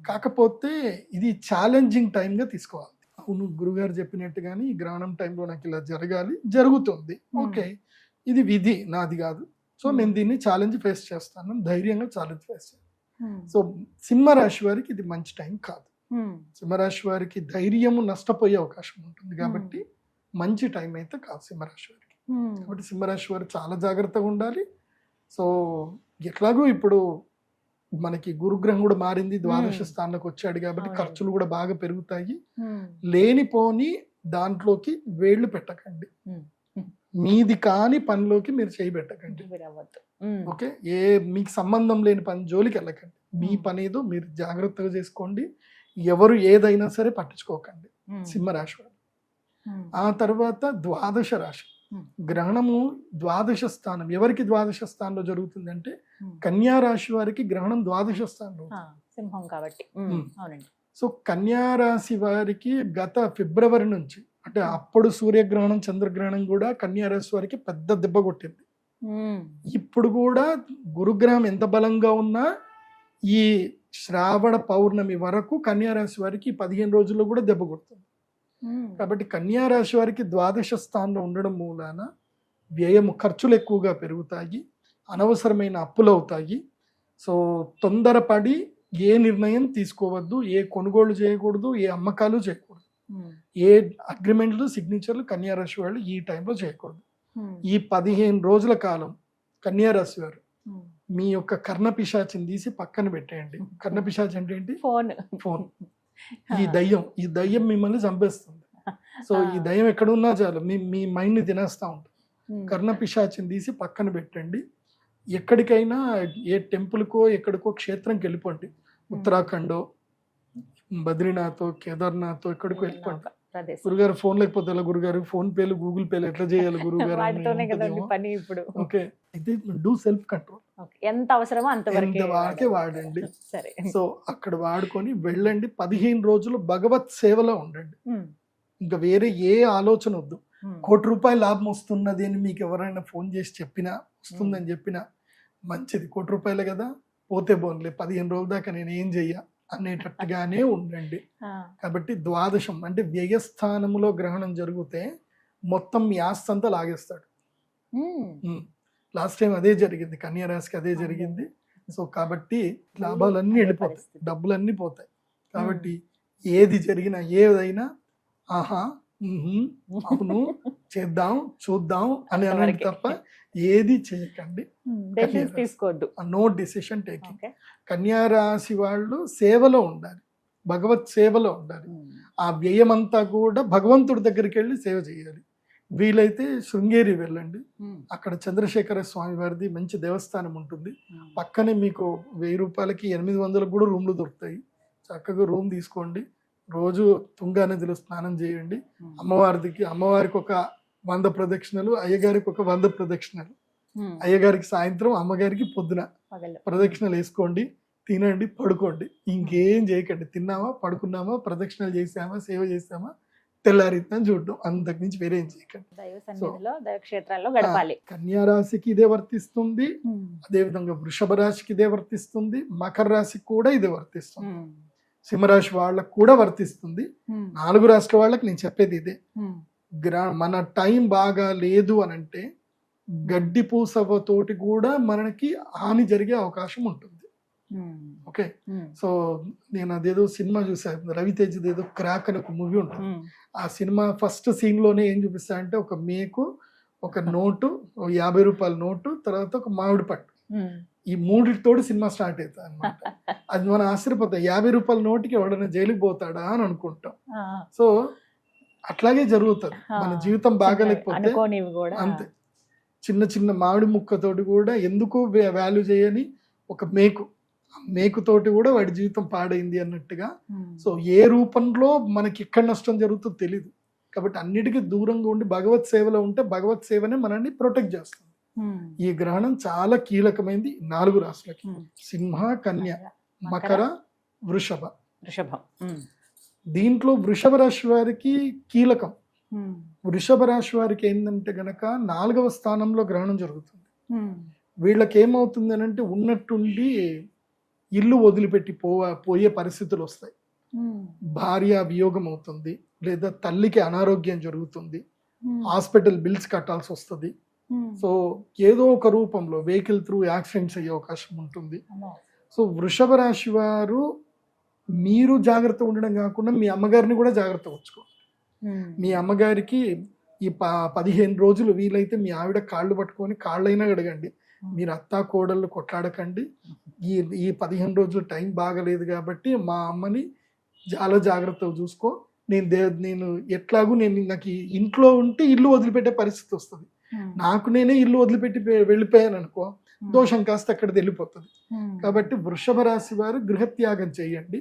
కాకపోతే ఇది ఛాలెంజింగ్ టైంగా తీసుకోవాలి. అవును గురుగారు చెప్పినట్టుగాని ఈ గ్రహణం టైంలో నాకు ఇలా జరగాలి, జరుగుతుంది, ఓకే ఇది విధి నాది కాదు, సో నేను దీన్ని ఛాలెంజ్ ఫేస్ చేస్తాను, ధైర్యంగా ఛాలెంజ్ ఫేస్ చేస్తాను. సో సింహరాశి వారికి ఇది మంచి టైం కాదు. సింహరాశి వారికి ధైర్యము నష్టపోయే అవకాశం ఉంటుంది, కాబట్టి మంచి టైం అయితే కాదు సింహరాశి వారికి. కాబట్టి సింహరాశి వారు చాలా జాగ్రత్తగా ఉండాలి. సో ఎట్లాగో ఇప్పుడు మనకి గురుగ్రహం కూడా మారింది, ద్వాదశ స్థానంలోకి వచ్చాడు కాబట్టి ఖర్చులు కూడా బాగా పెరుగుతాయి. లేనిపోని దాంట్లోకి వేళ్లు పెట్టకండి, మీది కాని పనిలోకి మీరు చేయి పెట్టకండి. ఓకే, మీకు సంబంధం లేని పని జోలికి వెళ్ళకండి. మీ పని ఏదో మీరు జాగ్రత్తగా చేసుకోండి, ఎవరు ఏదైనా సరే పట్టించుకోకండి సింహరాశి వారు. ఆ తర్వాత ద్వాదశ రాశి గ్రహణము ద్వాదశ స్థానం, ఎవరికి ద్వాదశ స్థానంలో జరుగుతుంది అంటే కన్యా రాశి వారికి గ్రహణం ద్వాదశ స్థానంలో, సింహం కాబట్టి. సో కన్యా రాశి వారికి గత ఫిబ్రవరి నుంచి, అంటే అప్పుడు సూర్యగ్రహణం చంద్రగ్రహణం కూడా కన్యా రాశి వారికి పెద్ద దెబ్బ కొట్టింది. ఇప్పుడు కూడా గురుగ్రహం ఎంత బలంగా ఉన్నా ఈ శ్రావణ పౌర్ణమి వరకు కన్యా రాశి వారికి 15 రోజుల్లో కూడా దెబ్బ కొడుతుంది. కాబట్టి కన్యా రాశి వారికి ద్వాదశ స్థానంలో ఉండడం మూలాన వ్యయము, ఖర్చులు ఎక్కువగా పెరుగుతాయి, అనవసరమైన అప్పులు అవుతాయి. సో తొందరపడి ఏ నిర్ణయం తీసుకోవద్దు, ఏ కొనుగోలు చేయకూడదు, ఏ అమ్మకాలు చేయకూడదు, ఏ అగ్రిమెంట్లు సిగ్నేచర్లు కన్యా రాశి వాళ్ళు ఈ టైంలో చేయకూడదు. ఈ 15 రోజుల కాలం కన్యా రాశి వారు మీ యొక్క కర్ణపిశాచిని తీసి పక్కన పెట్టేయండి. కర్ణపిశాచి అంటే ఏంటి? ఫోన్. ఈ దయ్యం మిమ్మల్ని చంపేస్తుంది. సో ఈ దయ్యం ఎక్కడ ఉన్నా చాలు మీ మైండ్ ని తినేస్తా ఉంటుంది. కర్ణపిశాచిని తీసి పక్కన పెట్టండి. ఎక్కడికైనా ఏ టెంపుల్కో ఎక్కడికో క్షేత్రంకి వెళ్ళిపోండి, ఉత్తరాఖండ్, బద్రీనాథ్, కేదార్నాథ్, ఎక్కడికో వెళ్ళిపోండి. గురుగారు ఫోన్ లేకపోతే ఎలా గురుగారు, ఫోన్ పేలు గూగుల్ పేలు ఎట్లా చేయాలి గురుగారు? ఓకే, అయితే డూ సెల్ఫ్ కంట్రోల్, ఎంత అవసరమో అంతవరకే వాడండి. సో అక్కడ వాడుకొని వెళ్ళండి. 15 రోజులు భగవత్ సేవలో ఉండండి, ఇంకా వేరే ఏ ఆలోచన వద్దు. ₹1 లాభం వస్తున్నది అని మీకు ఎవరైనా ఫోన్ చేసి చెప్పినా, వస్తుందని చెప్పినా మంచిది, ₹1 కదా పోతే పోన్లే, 15 రోజుల దాకా నేను ఏం చెయ్య అనేటట్టుగానే ఉండండి. కాబట్టి ద్వాదశం అంటే వ్యయస్థానములో గ్రహణం జరిగితే మొత్తం మీ ఆస్తి అంతా లాగేస్తాడు. లాస్ట్ టైం అదే జరిగింది, కన్యా రాశికి అదే జరిగింది. సో కాబట్టి లాభాలన్నీ వెళ్ళిపోతాయి, డబ్బులన్నీ పోతాయి. కాబట్టి ఏది జరిగినా ఏదైనా ఆహా అవును చేద్దాం చూద్దాం అని అనండి తప్ప ఏది చేయకండి, తీసుకోవద్దు. No decision taking. కన్యా రాశి వాళ్ళు సేవలో ఉండాలి, భగవత్ సేవలో ఉండాలి. ఆ వ్యయం అంతా కూడా భగవంతుడి దగ్గరికి వెళ్ళి సేవ చేయాలి. వీలైతే శృంగేరి వెళ్ళండి, అక్కడ చంద్రశేఖర స్వామి వారిది మంచి దేవస్థానం ఉంటుంది. పక్కనే మీకు ₹1000కి 800 కూడా రూమ్లు దొరుకుతాయి. చక్కగా రూమ్ తీసుకోండి, రోజు తుంగా నదిలో స్నానం చేయండి. అమ్మవారికి ఒక 100 ప్రదక్షిణలు, అయ్యగారికి ఒక 100 ప్రదక్షిణలు. అయ్యగారికి సాయంత్రం, అమ్మగారికి పొద్దున ప్రదక్షిణలు వేసుకోండి, తినండి, పడుకోండి. ఇంకేం చేయకండి. తిన్నామా, పడుకున్నామా, ప్రదక్షిణలు చేసామా, సేవ చేసామా, తెల్లారిద్దాం చూడడం, అంతకు మించి వేరేం చేయకండి. కన్యా రాశికి ఇదే వర్తిస్తుంది, అదేవిధంగా వృషభ రాశికి ఇదే వర్తిస్తుంది, మకర రాశికి కూడా ఇదే వర్తిస్తుంది, సింహరాశి వాళ్ళకు కూడా వర్తిస్తుంది. 4 రాష్ట్రాల వాళ్ళకి నేను చెప్పేది ఇదే. మన టైం బాగా లేదు అని అంటే గడ్డి పూసవతోటి కూడా మనకి హాని జరిగే అవకాశం ఉంటుంది. ఓకే, సో నేను అదేదో సినిమా చూసాను, రవితేజది ఏదో క్రాక్ అని ఒక మూవీ ఉంటుంది. ఆ సినిమా ఫస్ట్ సీన్ లోనే ఏం చూపిస్తా అంటే ఒక మేకు, ఒక నోటు, 50 రూపాయల నోటు, తర్వాత ఒక మామిడి పట్టు, ఈ మూడితోటి సినిమా స్టార్ట్ అవుతుంది అనమాట. అది మనం ఆశ్చర్యపోతాం, 50 రూపాయల నోటికి ఎవడైనా జైలుకి పోతాడా అని అనుకుంటాం. సో అట్లాగే జరుగుతుంది మన జీవితం బాగాలేకపోతే అంతే. చిన్న చిన్న మామిడి ముక్కతోటి కూడా ఎందుకు వాల్యూ చేయని ఒక మేకుతోటి కూడా వాడి జీవితం పాడైంది అన్నట్టుగా. సో ఏ రూపంలో మనకి ఎక్కడ నష్టం జరుగుతుందో తెలియదు. కాబట్టి అన్నిటికీ దూరంగా ఉండి భగవత్ సేవలో ఉంటే భగవత్ సేవనే మనల్ని ప్రొటెక్ట్ చేస్తుంది. ఈ గ్రహణం చాలా కీలకమైంది 4 రాశులకి: సింహ, కన్య, మకర, వృషభ. దీంట్లో వృషభ రాశి వారికి కీలకం. వృషభ రాశి వారికి ఏంటంటే గనక 4వ స్థానంలో గ్రహణం జరుగుతుంది. వీళ్ళకి ఏమవుతుంది అని అంటే ఉన్నట్టుండి ఇల్లు వదిలిపెట్టి పోయే పరిస్థితులు వస్తాయి. భార్య వియోగం అవుతుంది, లేదా తల్లికి అనారోగ్యం జరుగుతుంది, హాస్పిటల్ బిల్స్ కట్టాల్సి వస్తుంది. సో ఏదో ఒక రూపంలో వెహికల్ త్రూ యాక్సిడెంట్స్ అయ్యే అవకాశం ఉంటుంది. సో వృషభ రాశి వారు మీరు జాగ్రత్త ఉండడం కాకుండా మీ అమ్మగారిని కూడా జాగ్రత్త ఉంచుకోండి. మీ అమ్మగారికి ఈ 15 రోజులు వీలైతే మీ ఆవిడ కాళ్ళు పట్టుకొని కాళ్ళైనా అడగండి. మీరు అత్తా కోడళ్ళు కొట్లాడకండి. ఈ 15 రోజులు టైం బాగలేదు కాబట్టి మా అమ్మని చాలా జాగ్రత్తగా చూసుకో. నేను ఎట్లాగూ నాకు ఇంట్లో ఉంటే ఇల్లు వదిలిపెట్టే పరిస్థితి వస్తుంది. నాకు నేనే ఇల్లు వదిలిపెట్టి వెళ్ళిపోయాను అనుకో, దోషం కాస్త అక్కడికి వెళ్ళిపోతుంది. కాబట్టి వృషభ రాశి వారు గృహత్యాగం చేయండి.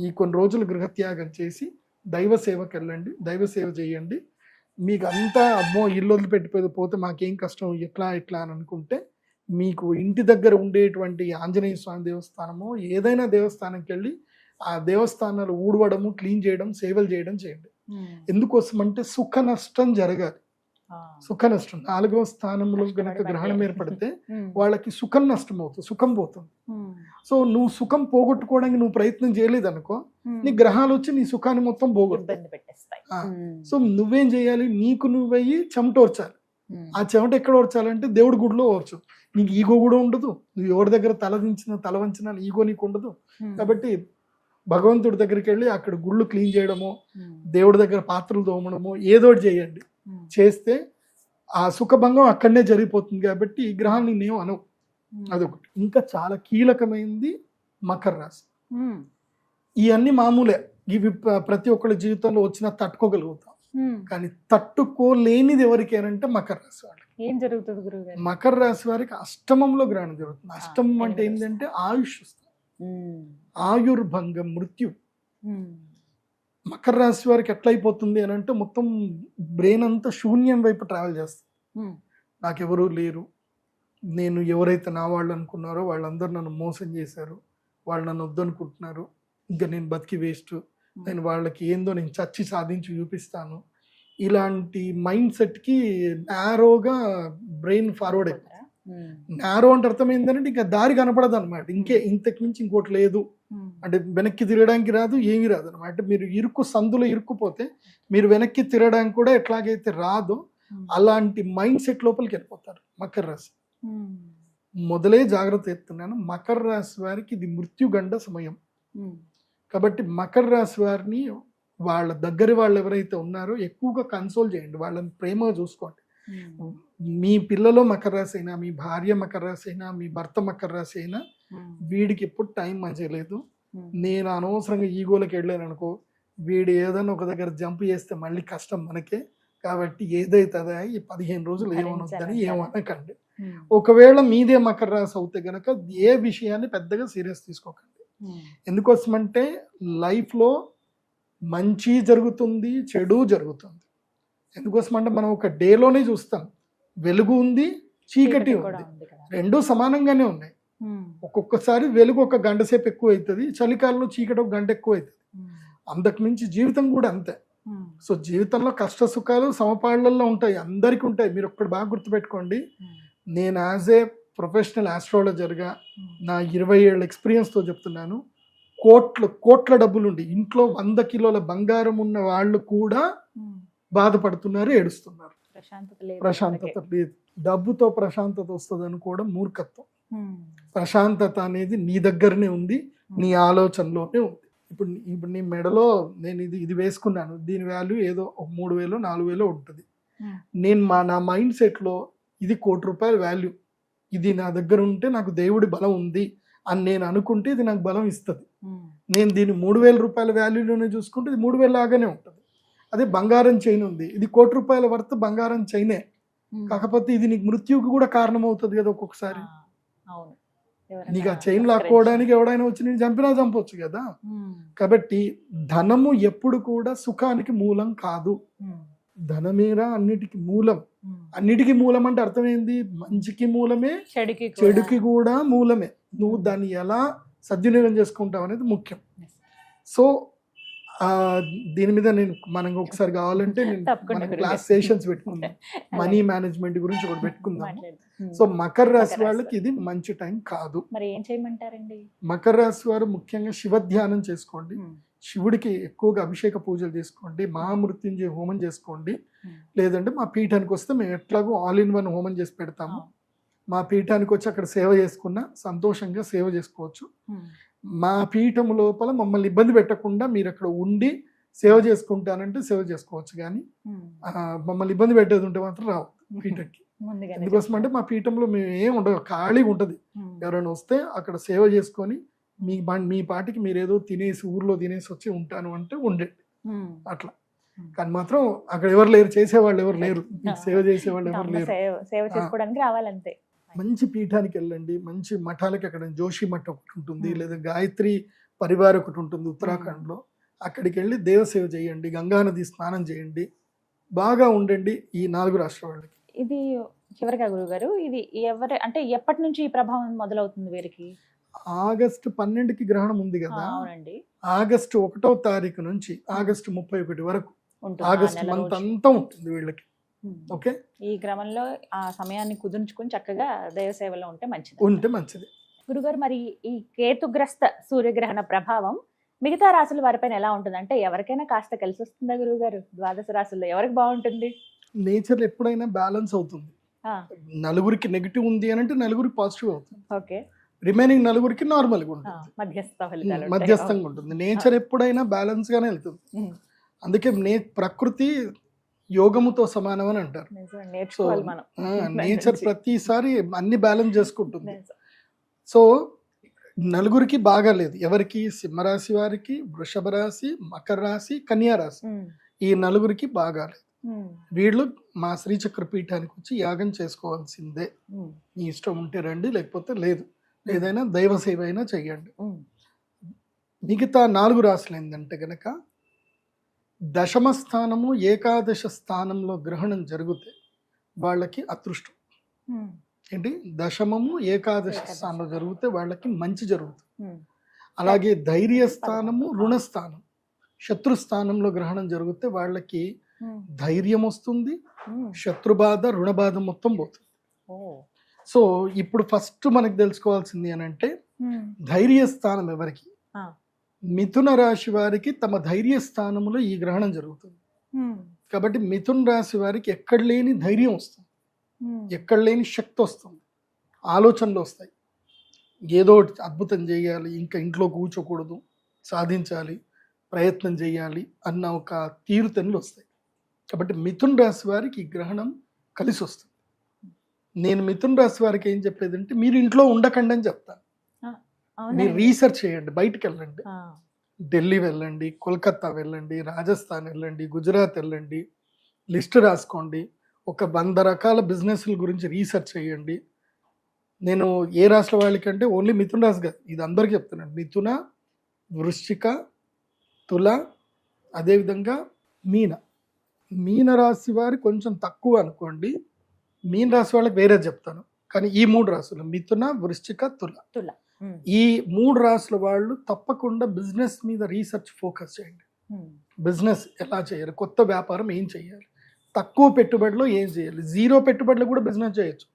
ఈ కొన్ని రోజులు గృహత్యాగం చేసి దైవ సేవకి వెళ్ళండి, దైవ సేవ చేయండి. మీకు అంతా అమ్మో ఇల్లు వదిలిపెట్టిపోతే మాకేం కష్టం, ఎట్లా అని అనుకుంటే మీకు ఇంటి దగ్గర ఉండేటువంటి ఆంజనేయ స్వామి దేవస్థానమో ఏదైనా దేవస్థానంకి వెళ్ళి ఆ దేవస్థానాలు ఊడవడము, క్లీన్ చేయడం, సేవలు చేయడం చేయండి. ఎందుకోసం అంటే సుఖ నష్టం జరగాలి. సుఖ నష్టం 4వ స్థానంలో గనక గ్రహణం ఏర్పడితే వాళ్ళకి సుఖం నష్టం అవుతుంది, సుఖం పోతుంది. సో నువ్వు సుఖం పోగొట్టుకోవడానికి నువ్వు ప్రయత్నం చేయలేదు అనుకో, నీ గ్రహాలు వచ్చి నీ సుఖాన్ని మొత్తం పోగొట్టుతాయి. సో నువ్వేం చేయాలి, నీకు నువ్వయ్యి చెమటోర్చాలి. ఆ చెమట ఎక్కడ ఓర్చాలంటే దేవుడి గుడిలో ఓర్చు. నీకు ఈగో కూడా ఉండదు, నువ్వు ఎవరి దగ్గర తల వంచిన ఈగో నీకు ఉండదు. కాబట్టి భగవంతుడి దగ్గరికి వెళ్ళి అక్కడ గుళ్ళు క్లీన్ చేయడమో, దేవుడి దగ్గర పాత్రలు తోమడమో ఏదోటి చేయండి. చేస్తే ఆ సుఖభంగం అక్కడనే జరిగిపోతుంది. కాబట్టి ఈ గ్రహాలు నేనేం అనవు. అదొకటి. ఇంకా చాలా కీలకమైంది మకర రాశి. ఇవన్నీ మామూలే, ఇవి ప్రతి ఒక్కరి జీవితంలో వచ్చినా తట్టుకోగలుగుతాం. కానీ తట్టుకోలేనిది ఎవరికేనంటే మకర రాశి వాళ్ళకి. ఏం జరుగుతుంది గురువు? మకర రాశి వారికి అష్టమంలో గ్రహణం జరుగుతుంది. అష్టమం అంటే ఏంటంటే ఆయుష్ వస్తుంది, ఆయుర్భంగం, మృత్యు. మకర రాశి వారికి ఎట్లయిపోతుంది అని అంటే మొత్తం బ్రెయిన్ అంతా శూన్యం వైపు ట్రావెల్ చేస్తుంది. నాకెవరూ లేరు, నేను ఎవరైతే నా వాళ్ళు అనుకున్నారో వాళ్ళందరూ నన్ను మోసం చేశారు, వాళ్ళు నన్ను వద్దనుకుంటున్నారు, ఇంకా నేను బతికి వేస్ట్, నేను వాళ్ళకి ఏందో నేను చచ్చి సాధించి చూపిస్తాను. ఇలాంటి మైండ్ సెట్కి నేరోగా బ్రెయిన్ ఫార్వర్డ్ అయిపోతుంది. నేరో అంటే అర్థం ఏంటంటే ఇంకా దారి కనపడదు అనమాట. ఇంతకు మించి ఇంకోటి లేదు అంటే వెనక్కి తిరగడానికి రాదు, ఏమీ రాదు అనమాట. మీరు సందులో ఇరుక్కుపోతే మీరు వెనక్కి తిరగడానికి కూడా ఎట్లాగైతే రాదో అలాంటి మైండ్ సెట్ లోపలికి వెళ్ళిపోతారు మకర రాశి. మొదలే జాగ్రత్త ఎత్తున్నాను, మకర రాశి వారికి ఇది మృత్యుగండ సమయం. కాబట్టి మకర రాశి వారిని వాళ్ళ దగ్గర వాళ్ళు ఎవరైతే ఉన్నారో ఎక్కువగా కన్సోల్ చేయండి, వాళ్ళని ప్రేమగా చూసుకోండి. మీ పిల్లలు మకర రాశి అయినా, మీ భార్య మకర రాశి అయినా, మీ భర్త మకర రాశి అయినా, వీడికి ఎప్పుడు టైం మంచిలేదు, నేను అనవసరంగా ఈగోలకి వెళ్ళాను అనుకో, వీడు ఏదైనా ఒక దగ్గర జంప్ చేస్తే మళ్ళీ కష్టం మనకే. కాబట్టి ఏదైతుందా ఈ 15 రోజులు ఏమనొద్దని ఏమనకండి. ఒకవేళ మీదే మకర రాశి అవుతే గనక ఏ విషయాన్ని పెద్దగా సీరియస్ తీసుకోకండి. ఎందుకోసమంటే లైఫ్లో మంచి జరుగుతుంది, చెడు జరుగుతుంది. ఎందుకోసమంటే మనం ఒక డేలోనే చూస్తాం, వెలుగు ఉంది, చీకటి ఉంది, రెండూ సమానంగానే ఉన్నాయి. ఒక్కొక్కసారి వెలుగు 1 గంట సేపు ఎక్కువ అవుతుంది, చలికాలంలో చీకటి 1 గంట ఎక్కువ అవుతుంది. అంతకు మించి జీవితం కూడా అంతే. సో జీవితంలో కష్ట సుఖాలు సమపాళ్లలో ఉంటాయి, అందరికీ ఉంటాయి. మీరు ఒక్కటి బాగా గుర్తుపెట్టుకోండి, నేను యాజ్ ఏ ప్రొఫెషనల్ ఆస్ట్రాలజర్గా నా 20 ఏళ్ళ ఎక్స్పీరియన్స్తో చెప్తున్నాను, కోట్ల డబ్బులుండి ఇంట్లో 100 కిలోల బంగారం ఉన్న వాళ్ళు కూడా బాధపడుతున్నారు, ఏడుస్తున్నారు. ప్రశాంతత లేదు ప్రశాంతత లేదు. డబ్బుతో ప్రశాంతత వస్తుంది అనుకోవడం మూర్ఖత్వం. ప్రశాంతత అనేది నీ దగ్గరనే ఉంది, నీ ఆలోచనలోనే ఉంది. ఇప్పుడు నీ మెడలో నేను ఇది వేసుకున్నాను, దీని వాల్యూ ఏదో 3,000 4,000 ఉంటుంది. నేను నా మైండ్ సెట్లో ఇది ₹1,00,00,000 వాల్యూ, ఇది నా దగ్గర ఉంటే నాకు దేవుడి బలం ఉంది అని నేను అనుకుంటే ఇది నాకు బలం ఇస్తుంది. నేను దీన్ని ₹3,000 వాల్యూలోనే చూసుకుంటే ఇది 3,000 లాగానే ఉంటుంది. అదే బంగారం చైన్ ఉంది, ఇది ₹1,00,00,000 వర్త్ బంగారం చైనే, కాకపోతే ఇది నీకు మృత్యువుకి కూడా కారణం అవుతుంది కదా ఒక్కొక్కసారి. నీకు ఆ చైన్ లాక్కోవడానికి ఎవడైనా వచ్చి నేను చంపొచ్చు కదా. కాబట్టి ధనము ఎప్పుడు కూడా సుఖానికి మూలం కాదు. ధనమేరా అన్నిటికీ మూలం. అన్నిటికీ మూలం అంటే అర్థమైంది, మంచికి మూలమే చెడుకి కూడా మూలమే. నువ్వు దాన్ని ఎలా సద్వినియోగం చేసుకుంటావు అనేది ముఖ్యం. సో దీని మీద మనం ఒకసారి కావాలంటే క్లాస్ సెషన్స్ పెట్టుకుందాం, మనీ మేనేజ్మెంట్ గురించి ఒకటి పెట్టుకుందాం. సో మకర రాశి వాళ్ళకి ఇది మంచి టైం కాదు. మరి ఏం చేయమంటారండి? మకర రాశి వారు ముఖ్యంగా శివ ధ్యానం చేసుకోండి, శివుడికి ఎక్కువగా అభిషేక పూజలు చేసుకోండి, మహామృత్యుంజయ హోమం చేసుకోండి. లేదంటే మా పీఠానికి వస్తే మేము ఎట్లాగో ఆల్ ఇన్ వన్ హోమం చేసి పెడతాము. మా పీఠానికి వచ్చి అక్కడ సేవ చేసుకున్నా సంతోషంగా సేవ చేసుకోవచ్చు. మా పీఠం లోపల మమ్మల్ని ఇబ్బంది పెట్టకుండా మీరు అక్కడ ఉండి సేవ చేసుకుంటానంటే సేవ చేసుకోవచ్చు, కానీ మమ్మల్ని ఇబ్బంది పెట్టేది ఉంటే మాత్రం రావు పీఠంకి. ఎందుకోసం అంటే మా పీఠంలో మేము ఏం ఉండదు, ఖాళీగా ఉంటుంది. ఎవరైనా వస్తే అక్కడ సేవ చేసుకొని మీ పాటికి మీరు ఏదో తినేసి ఊర్లో తినేసి వచ్చి ఉంటాను అంటే ఉండండి అట్లా. కానీ మాత్రం అక్కడ ఎవరు లేరు, చేసేవాళ్ళు ఎవరు లేరు, సేవ చేసేవాళ్ళు ఎవరు లేరు. సేవ చేసుకోవడానికి రావాలంతే. మంచి పీఠానికి వెళ్ళండి, మంచి మఠాలకి. అక్కడ జోషి మఠ ఒకటి ఉంటుంది, లేదా గాయత్రి పరివార్ ఒకటి ఉంటుంది ఉత్తరాఖండ్లో. అక్కడికి వెళ్ళి దేవసేవ చేయండి, గంగానది స్నానం చేయండి, బాగా ఉండండి ఈ 4 రాష్ట్రాల వాళ్ళకి. ఇది చివరిగా గురుగారు, ఇది అంటే ఎప్పటి నుంచి ఈ ప్రభావం మొదలవుతుంది వీరికి? ఆగస్టు 12కి గ్రహణం ఉంది కదా, ఆగస్టు 1వ తారీఖు నుంచి ఆగస్టు 31 వరకు, ఆగస్టు మంత్ అంతా ఉంటుంది వీళ్ళకి. ఓకే, ఈ క్రమంలో ఆ సమయాన్ని కుదుర్చుకుని చక్కగా దైవ సేవలో ఉంటే మంచిది. గురుగారు, మరి ఈ కేతుగ్రస్త సూర్యగ్రహణ ప్రభావం మిగతా రాశుల వారిపైన ఎలా ఉంటుంది? అంటే ఎవరికైనా కాస్త కలిసి వస్తుందా గురువుగారు? ద్వాదశ రాశుల్లో ఎవరికి బాగుంటుంది? నేచర్ ఎప్పుడైనా బ్యాలెన్స్ అవుతుంది. నలుగురికి నెగిటివ్ ఉంది అని అంటే నలుగురికి పాజిటివ్ అవుతుంది. ఓకే, రిమైనింగ్ నలుగురికి నార్మల్గా ఉంటుంది, మధ్యస్థంగా ఉంటుంది. నేచర్ ఎప్పుడైనా బ్యాలెన్స్ గానే వెళ్తుంది. అందుకే ప్రకృతి యోగముతో సమానం అని అంటారు. సో నేచర్ ప్రతిసారి అన్ని బ్యాలెన్స్ చేసుకుంటుంది. సో నలుగురికి బాగాలేదు. ఎవరికి? సింహరాశి వారికి, వృషభ రాశి, మకర రాశి, కన్యా రాశి, ఈ నలుగురికి బాగాలేదు. వీళ్ళు మా శ్రీచక్ర పీఠానికి వచ్చి యాగం చేసుకోవాల్సిందే. మీ ఇష్టం ఉంటే రండి, లేకపోతే లేదు. ఏదైనా దైవ సేవ అయినా చెయ్యండి. మిగతా 4 రాశులు ఏంటంటే గనక దశమ స్థానము, ఏకాదశ స్థానంలో గ్రహణం జరిగితే వాళ్ళకి అదృష్టం. ఏంటి? దశమము, ఏకాదశ స్థానంలో జరిగితే వాళ్ళకి మంచి జరుగుతుంది. అలాగే ధైర్య స్థానము, రుణస్థానం, శత్రుస్థానంలో గ్రహణం జరిగితే వాళ్ళకి ధైర్యం వస్తుంది, శత్రుబాధ, రుణబాధ మొత్తం పోతుంది. సో ఇప్పుడు ఫస్ట్ మనకు తెలుసుకోవాల్సింది అని అంటే ధైర్య స్థానం ఎవరికి? మిథున రాశి వారికి తమ ధైర్య స్థానంలో ఈ గ్రహణం జరుగుతుంది. కాబట్టి మిథున రాశి వారికి ఎక్కడ లేని ధైర్యం వస్తుంది, ఎక్కడ లేని శక్తి వస్తుంది, ఆలోచనలు వస్తాయి. ఏదో అద్భుతం చేయాలి, ఇంకా ఇంట్లో కూర్చోకూడదు, సాధించాలి, ప్రయత్నం చేయాలి అన్న ఒక తీరుతెన్నులు వస్తాయి. కాబట్టి మిథున రాశి వారికి ఈ గ్రహణం కలిసి వస్తుంది. నేను మిథున రాశి వారికి ఏం చెప్పేది అంటే మీరు ఇంట్లో ఉండకండి అని చెప్తాను. మీరు రీసెర్చ్ చేయండి, బయటికి వెళ్ళండి, ఢిల్లీ వెళ్ళండి, కోల్కతా వెళ్ళండి, రాజస్థాన్ వెళ్ళండి, గుజరాత్ వెళ్ళండి, లిస్ట్ రాసుకోండి, ఒక 100 రకాల బిజినెస్ల గురించి రీసెర్చ్ చేయండి. నేను ఏ రాశుల వాళ్ళకంటే ఓన్లీ మిథున రాశి కాదు, ఇది అందరికీ చెప్తున్నాను. మిథున, వృశ్చిక, తుల, అదేవిధంగా మీన రాశి వారి కొంచెం తక్కువ అనుకోండి. మీన రాశి వాళ్ళకి వేరే చెప్తాను, కానీ ఈ 3 రాశులు మిథున, వృశ్చిక, తుల, ఈ 3 రాశుల వాళ్ళు తప్పకుండా బిజినెస్ మీద రీసెర్చ్ ఫోకస్ చేయండి. బిజినెస్ ఎలా చేయాలి, కొత్త వ్యాపారం ఏం చేయాలి, తక్కువ పెట్టుబడిలో ఏం చేయాలి, 0 పెట్టుబడిలో కూడా బిజినెస్ చేయొచ్చు.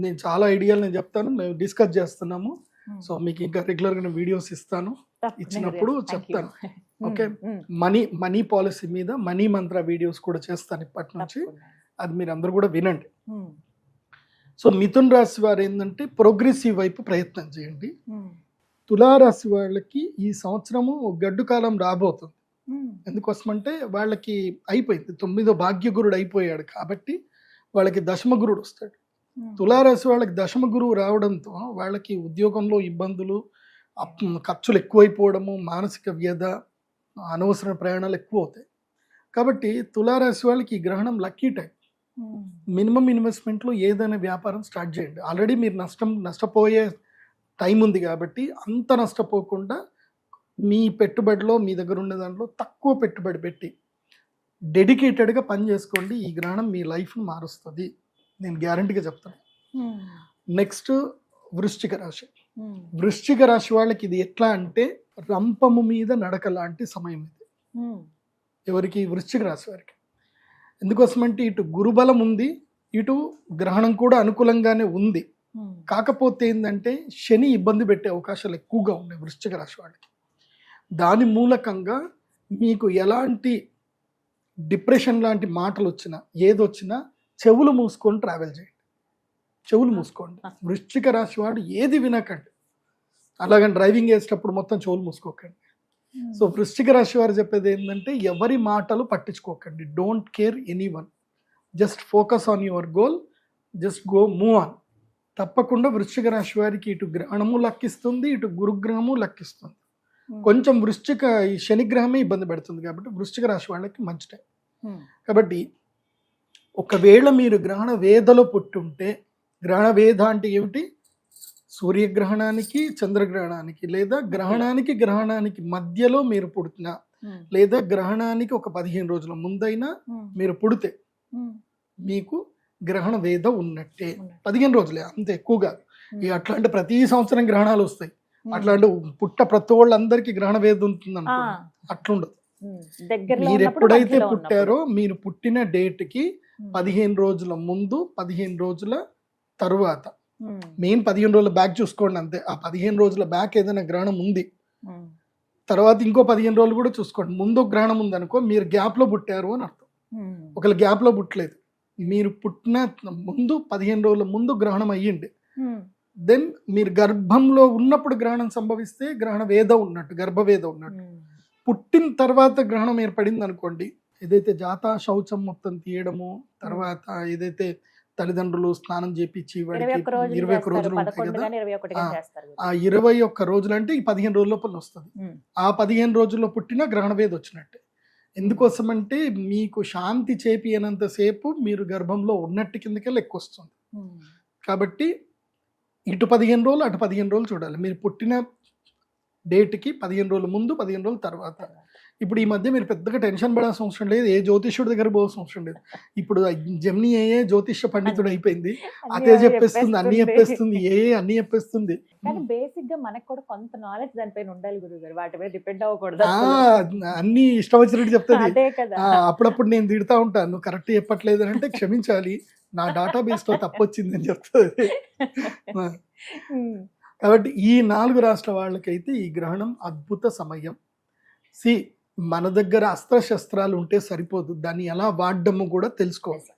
నేను చాలా ఐడియాలు నేను చెప్తాను, మేము డిస్కస్ చేస్తున్నాము. సో మీకు ఇంకా రెగ్యులర్గా నేను వీడియోస్ ఇచ్చినప్పుడు చెప్తాను. ఓకే, మనీ పాలసీ మీద మనీ మంత్ర వీడియోస్ కూడా చేస్తాను ఇప్పటి నుంచి. అది మీరు అందరూ కూడా వినండి. సో మిథున్ రాశి వారు ఏంటంటే ప్రోగ్రెసివ్ వైపు ప్రయత్నం చేయండి. తులారాశి వాళ్ళకి ఈ సంవత్సరము గడ్డు కాలం రాబోతుంది. ఎందుకోసమంటే వాళ్ళకి అయిపోయింది, 9వ భాగ్యగురుడు అయిపోయాడు కాబట్టి వాళ్ళకి దశమ గురుడు వస్తాడు. తులారాశి వాళ్ళకి దశమ గురువు రావడంతో వాళ్ళకి ఉద్యోగంలో ఇబ్బందులు, ఖర్చులు ఎక్కువైపోవడము, మానసిక వ్యధ, అనవసర ప్రయాణాలు ఎక్కువ అవుతాయి. కాబట్టి తులారాశి వాళ్ళకి ఈ గ్రహణం లక్కీ టైం. మినిమం ఇన్వెస్ట్మెంట్లో ఏదైనా వ్యాపారం స్టార్ట్ చేయండి. ఆల్రెడీ మీరు నష్టపోయే టైం ఉంది కాబట్టి అంత నష్టపోకుండా మీ పెట్టుబడిలో మీ దగ్గర ఉన్న దాంట్లో తక్కువ పెట్టుబడి పెట్టి డెడికేటెడ్గా పని చేసుకోండి. ఈ గ్రహణం మీ లైఫ్ను మారుస్తుంది, నేను గ్యారంటీగా చెప్తాను. నెక్స్ట్ వృశ్చిక రాశి. వృశ్చిక రాశి వాళ్ళకి ఇది ఎట్లా అంటే రంపము మీద నడక లాంటి సమయం ఇది. ఎవరికి? వృశ్చిక రాశి వారికి. ఎందుకోసమంటే ఇటు గురుబలం ఉంది, ఇటు గ్రహణం కూడా అనుకూలంగానే ఉంది. కాకపోతే ఏంటంటే శని ఇబ్బంది పెట్టే అవకాశాలు ఎక్కువగా ఉన్నాయి వృశ్చిక రాశి వాళ్ళకి. దాని మూలకంగా మీకు ఎలాంటి డిప్రెషన్ లాంటి మాటలు వచ్చినా ఏదొచ్చినా చెవులు మూసుకొని ట్రావెల్ చేయండి, చెవులు మూసుకోండి. వృశ్చిక రాశి వాడు ఏది వినకండి, అలాగని డ్రైవింగ్ చేసేటప్పుడు మొత్తం చెవులు మూసుకోకండి. సో వృశ్చిక రాశి వారు చెప్పేది ఏంటంటే ఎవరి మాటలు పట్టించుకోకండి. Don't care anyone, just focus on your goal, just go move on. తప్పకుండా వృశ్చిక రాశి వారికి ఇటు గ్రహణము లక్కిస్తుంది, ఇటు గురుగ్రహము లక్కిస్తుంది. కొంచెం ఈ శనిగ్రహమే ఇబ్బంది పెడుతుంది కాబట్టి వృశ్చిక రాశి వాళ్ళకి మంచి టైం. కాబట్టి ఒకవేళ మీరు గ్రహణ వేదలో పుట్టుంటే, గ్రహణ వేద అంటే ఏమిటి? సూర్యగ్రహణానికి చంద్రగ్రహణానికి లేదా గ్రహణానికి మధ్యలో మీరు పుడుతున్నా లేదా గ్రహణానికి ఒక 15 రోజుల ముందైనా మీరు పుడితే మీకు గ్రహణ వేద ఉన్నట్టే. 15 రోజులే, అంత ఎక్కువగా. అట్లాంటి ప్రతి సంవత్సరం గ్రహణాలు వస్తాయి, అట్లాంటి ప్రతి వాళ్ళందరికీ గ్రహణ వేద ఉంటుంది అనుకో, అట్లుండదు. మీరు ఎప్పుడైతే పుట్టారో మీరు పుట్టిన డేట్కి 15 రోజుల ముందు 15 రోజుల తరువాత, మెయిన్ 15 రోజుల బ్యాక్ చూసుకోండి అంతే. ఆ 15 రోజుల బ్యాక్ ఏదైనా గ్రహణం ఉంది, తర్వాత ఇంకో 15 రోజులు కూడా చూసుకోండి. ముందు గ్రహణం ఉంది అనుకో, మీరు గ్యాప్ లో పుట్టారు అని అర్థం. ఒకవేళ గ్యాప్ లో పుట్టలేదు, మీరు పుట్టిన ముందు 15 రోజుల ముందు గ్రహణం అయ్యింది, దెన్ మీరు గర్భంలో ఉన్నప్పుడు గ్రహణం సంభవిస్తే గ్రహణ వేద ఉన్నట్టు, గర్భవేద ఉన్నట్టు. పుట్టిన తర్వాత గ్రహణం ఏర్పడింది అనుకోండి, ఏదైతే జాతా శౌచం మొత్తం తీయడము, తర్వాత ఏదైతే తల్లిదండ్రులు స్నానం చేపించి 21 రోజులు ఉంటాయి కదా, ఆ 21 రోజులు అంటే ఈ 15 రోజుల లోపల వస్తుంది. ఆ 15 రోజుల్లో పుట్టిన గ్రహణ వేద వచ్చినట్టే. ఎందుకోసం అంటే మీకు శాంతి చేపియనంతసేపు మీరు గర్భంలో ఉన్నట్టు కిందకే లెక్క వస్తుంది. కాబట్టి ఇటు 15 రోజులు అటు 15 రోజులు చూడాలి. మీరు పుట్టిన డేట్కి 15 రోజుల ముందు 15 రోజుల తర్వాత. ఇప్పుడు ఈ మధ్య మీరు పెద్దగా టెన్షన్ పడాల్సిన అవసరం లేదు, ఏ జ్యోతిష్యుడి దగ్గర పోవాల్సిన అవసరం లేదు. ఇప్పుడు జెమిని ఏ జ్యోతిష్య పండితుడు అయిపోయింది, అదే చెప్పేస్తుంది, అన్ని చెప్పేస్తుంది, అన్ని చెప్పేస్తుంది. బేసిక్ గా మనకు కూడా కొంత నాలెడ్జ్ దానిపైన ఉండాలి గురుగారు, వాటి మీద డిపెండ్ అవ్వకూడదు. అన్ని ఇష్టం వచ్చినట్టు చెప్తుంది. అప్పుడప్పుడు నేను తిడతా ఉంటాను, నువ్వు కరెక్ట్ చెప్పట్లేదు అంటే క్షమించాలి, నా డేటాబేస్ లో తప్పొచ్చింది అని చెప్తుంది. కాబట్టి ఈ 4 రాష్ట్రాల వాళ్ళకైతే ఈ గ్రహణం అద్భుత సమయం. మన దగ్గర అస్త్రశస్త్రాలు ఉంటే సరిపోదు, దాన్ని ఎలా వాడడము కూడా తెలుసుకోవాలి.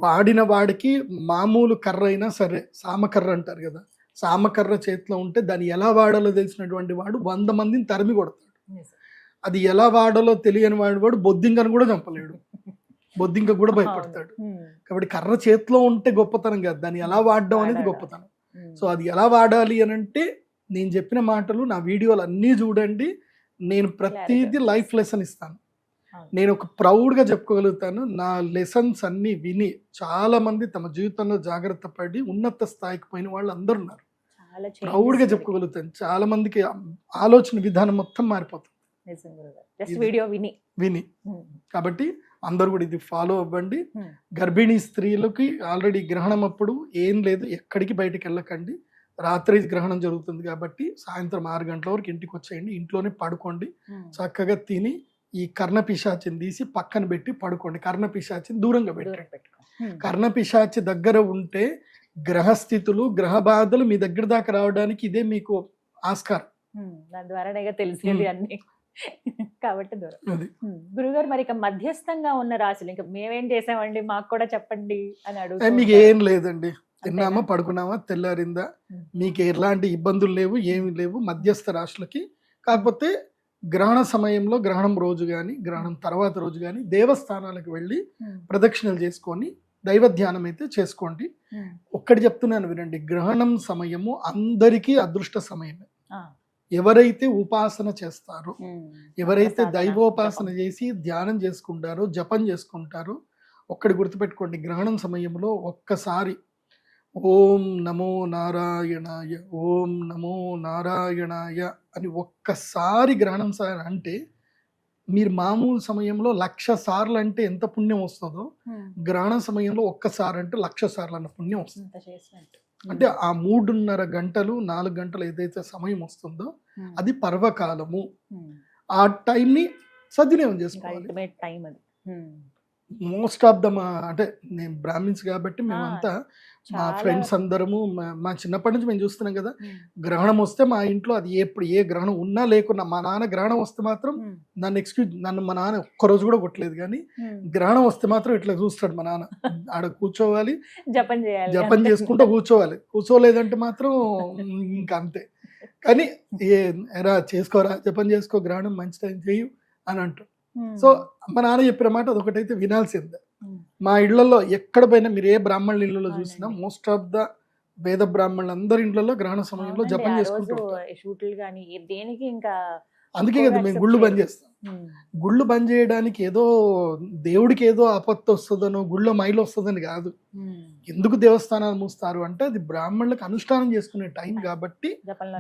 వాడిన వాడికి మామూలు కర్ర అయినా సరే, సామకర్ర అంటారు కదా, సామకర్ర చేతిలో ఉంటే దాన్ని ఎలా వాడాలో తెలిసినటువంటి వాడు 100 మందిని తరిమి కొడతాడు. అది ఎలా వాడాలో తెలియని వాడు బొద్దింకను కూడా చంపలేడు, బొద్దింక కూడా భయపడతాడు. కాబట్టి కర్ర చేతిలో ఉంటే గొప్పతనం కాదు, దాన్ని ఎలా వాడడం అనేది గొప్పతనం. సో అది ఎలా వాడాలి అని అంటే నేను చెప్పిన మాటలు, నా వీడియోలు అన్నీ చూడండి. నేను ప్రతిదీ లైఫ్ లెసన్ ఇస్తాను. నేను ఒక ప్రౌడ్గా చెప్పుకోగలుగుతాను, నా లెసన్స్ అన్నీ విని చాలా మంది తమ జీవితంలో జాగ్రత్త పడి ఉన్నత స్థాయికి పోయిన వాళ్ళు అందరు ఉన్నారు. ప్రౌడ్గా చెప్పుకోగలుగుతాను. చాలా మందికి ఆలోచన విధానం మొత్తం మారిపోతుంది విని. కాబట్టి అందరు కూడా ఇది ఫాలో అవ్వండి. గర్భిణీ స్త్రీలకి ఆల్రెడీ గ్రహణం అప్పుడు ఏం లేదు, ఎక్కడికి బయటకు వెళ్ళకండి. రాత్రి గ్రహణం జరుగుతుంది కాబట్టి సాయంత్రం 6 గంటల వరకు ఇంటికి వచ్చేయండి, ఇంట్లోనే పడుకోండి. చక్కగా తిని ఈ కర్ణపిశాచిని తీసి పక్కన పెట్టి పడుకోండి. కర్ణపిశాచిని దూరంగా పెట్టండి. కర్ణపిశాచి దగ్గర ఉంటే గ్రహస్థితులు, గ్రహ బాధలు మీ దగ్గర దాకా రావడానికి ఇదే మీకు ఆస్కారం. కాబట్టి దూరం. అది గురుగారు మరి ఇక మధ్యస్థంగా ఉన్న రాశులు ఇంకా మేమేం చేసామండి మాకు కూడా చెప్పండి అని మీకు అడుగుతారు. ఏం లేదండి, తిన్నామా పడుకున్నామా తెల్లారిందా, మీకు ఎలాంటి ఇబ్బందులు లేవు, ఏమి లేవు మధ్యస్థ రాశులకి. కాకపోతే గ్రహణ సమయంలో గ్రహణం రోజు కానీ గ్రహణం తర్వాత రోజు కానీ దేవస్థానాలకు వెళ్ళి ప్రదక్షిణలు చేసుకొని దైవ ధ్యానం అయితే చేసుకోండి. ఒక్కటి చెప్తున్నాను వినండి, గ్రహణం సమయము అందరికీ అదృష్ట సమయమే. ఎవరైతే ఉపాసన చేస్తారో, ఎవరైతే దైవోపాసన చేసి ధ్యానం చేసుకుంటారో, జపం చేసుకుంటారో, ఒక్కటి గుర్తుపెట్టుకోండి, గ్రహణం సమయంలో ఒక్కసారి ఓం నమో నారాయణాయ, ఓం నమో నారాయణాయ అని ఒక్కసారి గ్రహణం సార్ అంటే మీరు మామూలు సమయంలో 1,00,000 సార్లు అంటే ఎంత పుణ్యం వస్తుందో, గ్రహణ సమయంలో ఒక్కసారి అంటే 1,00,000 సార్లు అన్న పుణ్యం వస్తుంది. అంటే ఆ 3.5 గంటలు 4 గంటలు ఏదైతే సమయం వస్తుందో అది పర్వకాలము. ఆ టైంని సద్వినియోగం చేసుకోవాలి. మోస్ట్ ఆఫ్ ద అంటే నేను బ్రాహ్మిన్స్ కాబట్టి మేమంతా మా ఫ్రెండ్స్ అందరము మా చిన్నప్పటి నుంచి మేము చూస్తున్నాం కదా, గ్రహణం వస్తే మా ఇంట్లో అది ఎప్పుడు ఏ గ్రహణం ఉన్నా లేకున్నా, మా నాన్న గ్రహణం వస్తే మాత్రం నన్ను మా నాన్న ఒక్కరోజు కూడా కొట్టలేదు, కానీ గ్రహణం వస్తే మాత్రం ఇట్లా చూస్తాడు మా నాన్న. ఆడ కూర్చోవాలి, జపం చేసుకుంటూ కూర్చోవాలి, కూర్చోలేదంటే మాత్రం ఇంకా అంతే. కానీ ఎరా చేసుకోరా, జపం చేసుకో, గ్రహణం మంచి టైం చేయు అని అంటారు. సో మా నాన్న చెప్పిన మాట అదొకటైతే వినాల్సిందే. మా ఇళ్లలో ఎక్కడ పోయినా మీరు ఏ బ్రాహ్మణుల ఇళ్లలో చూసినా మోస్ట్ ఆఫ్ ద వేద బ్రాహ్మణులు అందరి ఇళ్లలో గ్రహణ సమయంలో జపం చేసుకుంటారు. అందుకే కదా మేము గుళ్ళు బంద్ చేస్తాం. గుళ్ళు బంద్ చేయడానికి ఏదో దేవుడికి ఏదో ఆపత్తి వస్తుందనో గుళ్ళో మైలు వస్తుందని కాదు. ఎందుకు దేవస్థానాలు మూస్తారు అంటే అది బ్రాహ్మణులకు అనుష్ఠానం చేసుకునే టైం కాబట్టి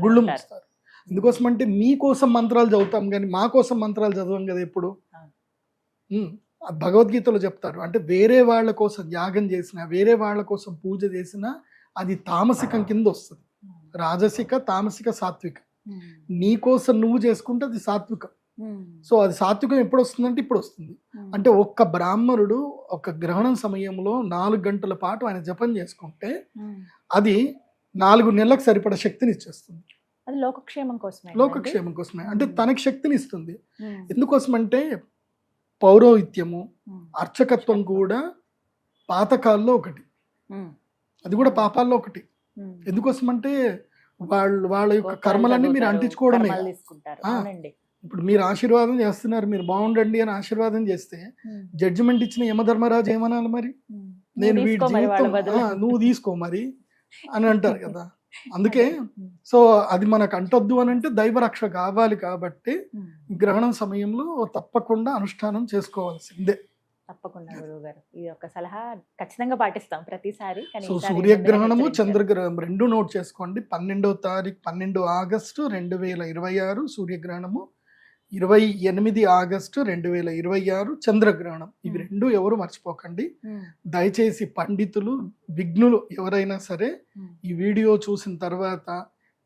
గుళ్ళు మూస్తారు. ఎందుకోసం అంటే మీకోసం మంత్రాలు చదువుతాం కానీ మా కోసం మంత్రాలు చదవం కదా ఎప్పుడు. భగవద్గీతలో చెప్తారు, అంటే వేరే వాళ్ళ కోసం యాగం చేసినా, వేరే వాళ్ళ కోసం పూజ చేసినా అది తామసికం కింద వస్తుంది. రాజసిక, తామసిక, సాత్విక. నీ కోసం నువ్వు చేసుకుంటే అది సాత్వికం. సో అది సాత్వికం ఎప్పుడు వస్తుందంటే ఇప్పుడు వస్తుంది. అంటే ఒక్క బ్రాహ్మణుడు ఒక గ్రహణం సమయంలో 4 గంటల పాటు ఆయన జపం చేసుకుంటే అది 4 నెలలకు సరిపడ శక్తిని ఇచ్చేస్తుంది. అది లోకక్షేమం కోసమే. అంటే తనకి శక్తిని ఇస్తుంది. ఎందుకోసం అంటే పౌరోహిత్యము, అర్చకత్వం కూడా పాతకాల్లో ఒకటి, అది కూడా పాపాల్లో ఒకటి. ఎందుకోసం అంటే వాళ్ళ యొక్క కర్మలన్నీ మీరు అంటించుకోవడమే. ఇప్పుడు మీరు ఆశీర్వాదం చేస్తున్నారు, మీరు బాగుండండి అని ఆశీర్వాదం చేస్తే జడ్జిమెంట్ ఇచ్చిన యమధర్మరాజు ఏమనాలి మరి, నేను వీడి జీవితం నువ్వు తీసుకో మరి అని అంటారు కదా. అందుకే సో అది మనకు అంటొద్దు అని అంటే దైవరక్ష కావాలి కాబట్టి గ్రహణం సమయంలో తప్పకుండా అనుష్ఠానం చేసుకోవాల్సిందే. తప్పకుండా గురువు గారు, ఈ యొక్క సలహా ఖచ్చితంగా పాటిస్తాం ప్రతిసారి. సో సూర్యగ్రహణము, చంద్రగ్రహణం 2 నోట్ చేసుకోండి. 12 ఆగస్టు 2026 సూర్యగ్రహణము, 28 ఆగస్టు 2026 చంద్రగ్రహణం. ఇవి 2 ఎవరు మర్చిపోకండి. దయచేసి పండితులు, విఘ్నులు ఎవరైనా సరే ఈ వీడియో చూసిన తర్వాత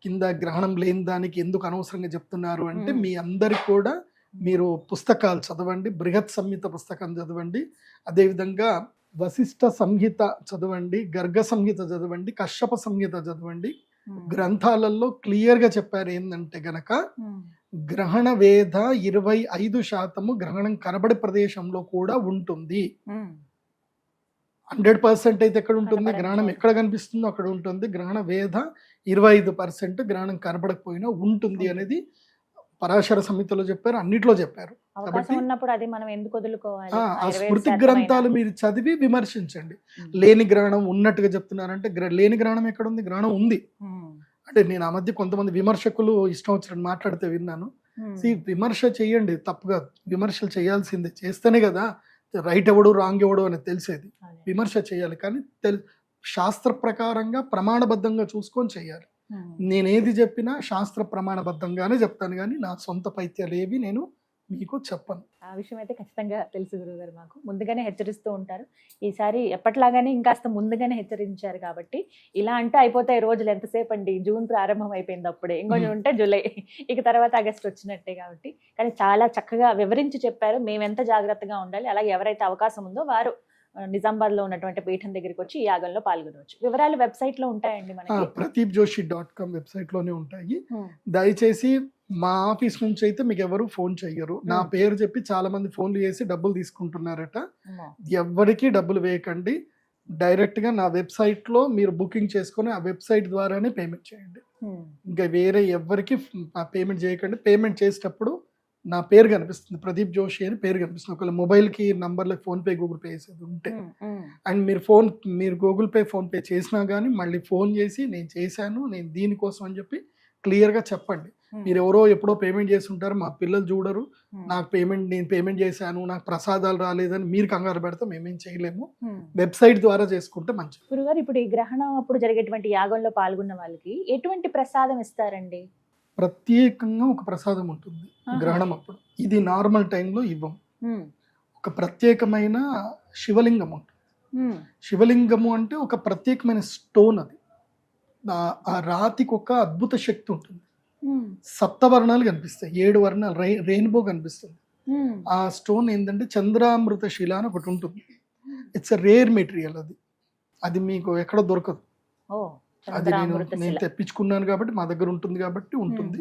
కింద గ్రహణం లేని దానికి ఎందుకు అనవసరంగా చెప్తున్నారు అంటే మీ అందరికి కూడా మీరు పుస్తకాలు చదవండి, బృహత్ సంహిత పుస్తకం చదవండి, అదేవిధంగా వశిష్ఠ సంహిత చదవండి, గర్గ సంహిత చదవండి, కశ్యప సంహిత చదవండి. గ్రంథాలలో క్లియర్గా చెప్పారు ఏంటంటే గనక గ్రహణ వేద 25% గ్రహణం కనబడే ప్రదేశంలో కూడా ఉంటుంది. 100% అయితే ఎక్కడ ఉంటుంది, గ్రహణం ఎక్కడ కనిపిస్తుందో అక్కడ ఉంటుంది. గ్రహణ వేద 25% గ్రహణం కనబడకపోయినా ఉంటుంది అనేది పరాశర సంహితలో చెప్పారు, అన్నిట్లో చెప్పారు. కాబట్టి ఆ స్మృతి గ్రంథాలు మీరు చదివి విమర్శించండి. లేని గ్రహణం ఉన్నట్టుగా చెప్తున్నారంటే లేని గ్రహణం ఎక్కడ ఉంది, గ్రహణం ఉంది. అంటే నేను ఆ మధ్య కొంతమంది విమర్శకులు ఇష్టం వచ్చినట్టు మాట్లాడితే విన్నాను. విమర్శ చేయండి, తప్పుగా విమర్శలు చేయాల్సిందే, చేస్తేనే కదా రైట్ ఎవడు రాంగ్ ఎవడు అనేది తెలిసేది. విమర్శ చేయాలి కానీ శాస్త్ర ప్రకారంగా ప్రమాణబద్ధంగా చూసుకొని చేయాలి. నేనేది చెప్పినా శాస్త్ర ప్రమాణబద్ధంగానే చెప్తాను కానీ నా సొంత పైత్యాలు ఏవి నేను మీకు చెప్పను. ఆ విషయం అయితే ఖచ్చితంగా తెలుసు గురువుగారు, మాకు ముందుగానే హెచ్చరిస్తూ ఉంటారు. ఈసారి ఎప్పట్లాగానే ఇంకాస్త ముందుగానే హెచ్చరించారు కాబట్టి ఇలా అంటే అయిపోతాయి రోజులు, ఎంతసేపు అండి, జూన్ ప్రారంభం అయిపోయింది అప్పుడే, ఇంకొంచెం ఉంటే జూలై, ఇక తర్వాత ఆగస్టు వచ్చినట్టే. కాబట్టి కానీ చాలా చక్కగా వివరించి చెప్పారు మేమెంత జాగ్రత్తగా ఉండాలి. అలాగే ఎవరైతే అవకాశం ఉందో వారు నిజామాబాద్ లో ఉన్నటువంటి పీఠం దగ్గరికి వచ్చి ఈ యాగంలో పాల్గొనవచ్చు. వివరాలు వెబ్సైట్ లో ఉంటాయండి మనకి, pradeepjoshi.com వెబ్సైట్ లోనే ఉంటాయి. దయచేసి మా ఆఫీస్ నుంచి అయితే మీకు ఎవరు ఫోన్ చెయ్యరు. నా పేరు చెప్పి చాలా మంది ఫోన్లు చేసి డబ్బులు తీసుకుంటున్నారట. ఎవ్వరికి డబ్బులు వేయకండి. డైరెక్ట్గా నా వెబ్సైట్లో మీరు బుకింగ్ చేసుకొని ఆ వెబ్సైట్ ద్వారానే పేమెంట్ చేయండి. ఇంకా వేరే ఎవ్వరికి పేమెంట్ చేయకండి. పేమెంట్ చేసేటప్పుడు నా పేరు కనిపిస్తుంది, ప్రదీప్ జోషి అని పేరు కనిపిస్తుంది. ఒకవేళ మొబైల్కి నంబర్లో ఫోన్పే గూగుల్ పే వేసేది ఉంటే, అండ్ మీరు గూగుల్ పే ఫోన్పే చేసినా కానీ మళ్ళీ ఫోన్ చేసి నేను చేశాను, నేను దీనికోసం అని చెప్పి క్లియర్గా చెప్పండి. మీరు ఎవరో ఎప్పుడో పేమెంట్ చేసి ఉంటారు, మా పిల్లలు చూడరు, నేను పేమెంట్ చేశాను, నాకు ప్రసాదాలు రాలేదని మీరు కంగారు పెడితే మేమేం చేయలేము. వెబ్సైట్ ద్వారా చేసుకుంటే మంచిది. గురుగారు, ఇప్పుడు ఈ గ్రహణం అప్పుడు జరిగేటువంటి యాగంలో పాల్గొన్న వాళ్ళకి ఎటువంటి ప్రసాదం ఇస్తారండి? ప్రత్యేకంగా ఒక ప్రసాదం ఉంటుంది గ్రహణం అప్పుడు. ఇది నార్మల్ టైంలో ఇవ్వం. ఒక ప్రత్యేకమైన శివలింగం ఉంటుంది. శివలింగము అంటే ఒక ప్రత్యేకమైన స్టోన్. అది ఆ రాతికి ఒక అద్భుత శక్తి ఉంటుంది. సప్తవర్ణాలు కనిపిస్తాయి, 7 వర్ణాలు, రెయిన్బో కనిపిస్తుంది. ఆ స్టోన్ ఏంటంటే చంద్రామృత శిల అని ఒకటి ఉంటుంది. It's a rare material. అది మీకు ఎక్కడ దొరకదు. అది నేను తెప్పించుకున్నాను కాబట్టి మా దగ్గర ఉంటుంది కాబట్టి ఉంటుంది.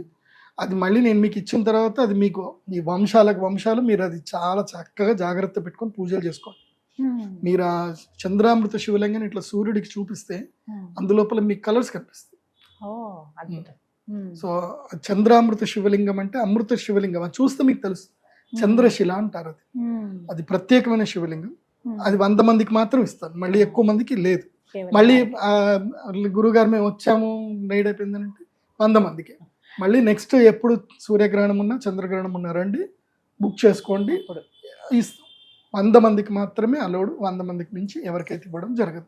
అది మళ్ళీ నేను మీకు ఇచ్చిన తర్వాత అది మీకు ఈ వంశాలు మీరు అది చాలా చక్కగా జాగ్రత్త పెట్టుకొని పూజలు చేసుకోండి. మీరు ఆ చంద్రామృత శివలింగాన్ని ఇట్లా సూర్యుడికి చూపిస్తే అందులోపల మీకు కలర్స్ కనిపిస్తాయి. సో చంద్రామృత శివలింగం అంటే అమృత శివలింగం. అది చూస్తే మీకు తెలుస్తుంది. చంద్రశిల అంటారు. అది ప్రత్యేకమైన శివలింగం. అది 100 మందికి మాత్రం ఇస్తాను, మళ్ళీ ఎక్కువ మందికి లేదు. మళ్ళీ గురుగారు మేము వచ్చాము నైట్ అయిపోయిందంటే 100 మందికి. మళ్ళీ నెక్స్ట్ ఎప్పుడు సూర్యగ్రహణం ఉన్నా చంద్రగ్రహణం ఉన్నా రండి, బుక్ చేసుకోండి. 100 మందికి మాత్రమే అలౌడ్. 100 మందికి మించి ఎవరికైతే ఇవ్వడం జరగదు.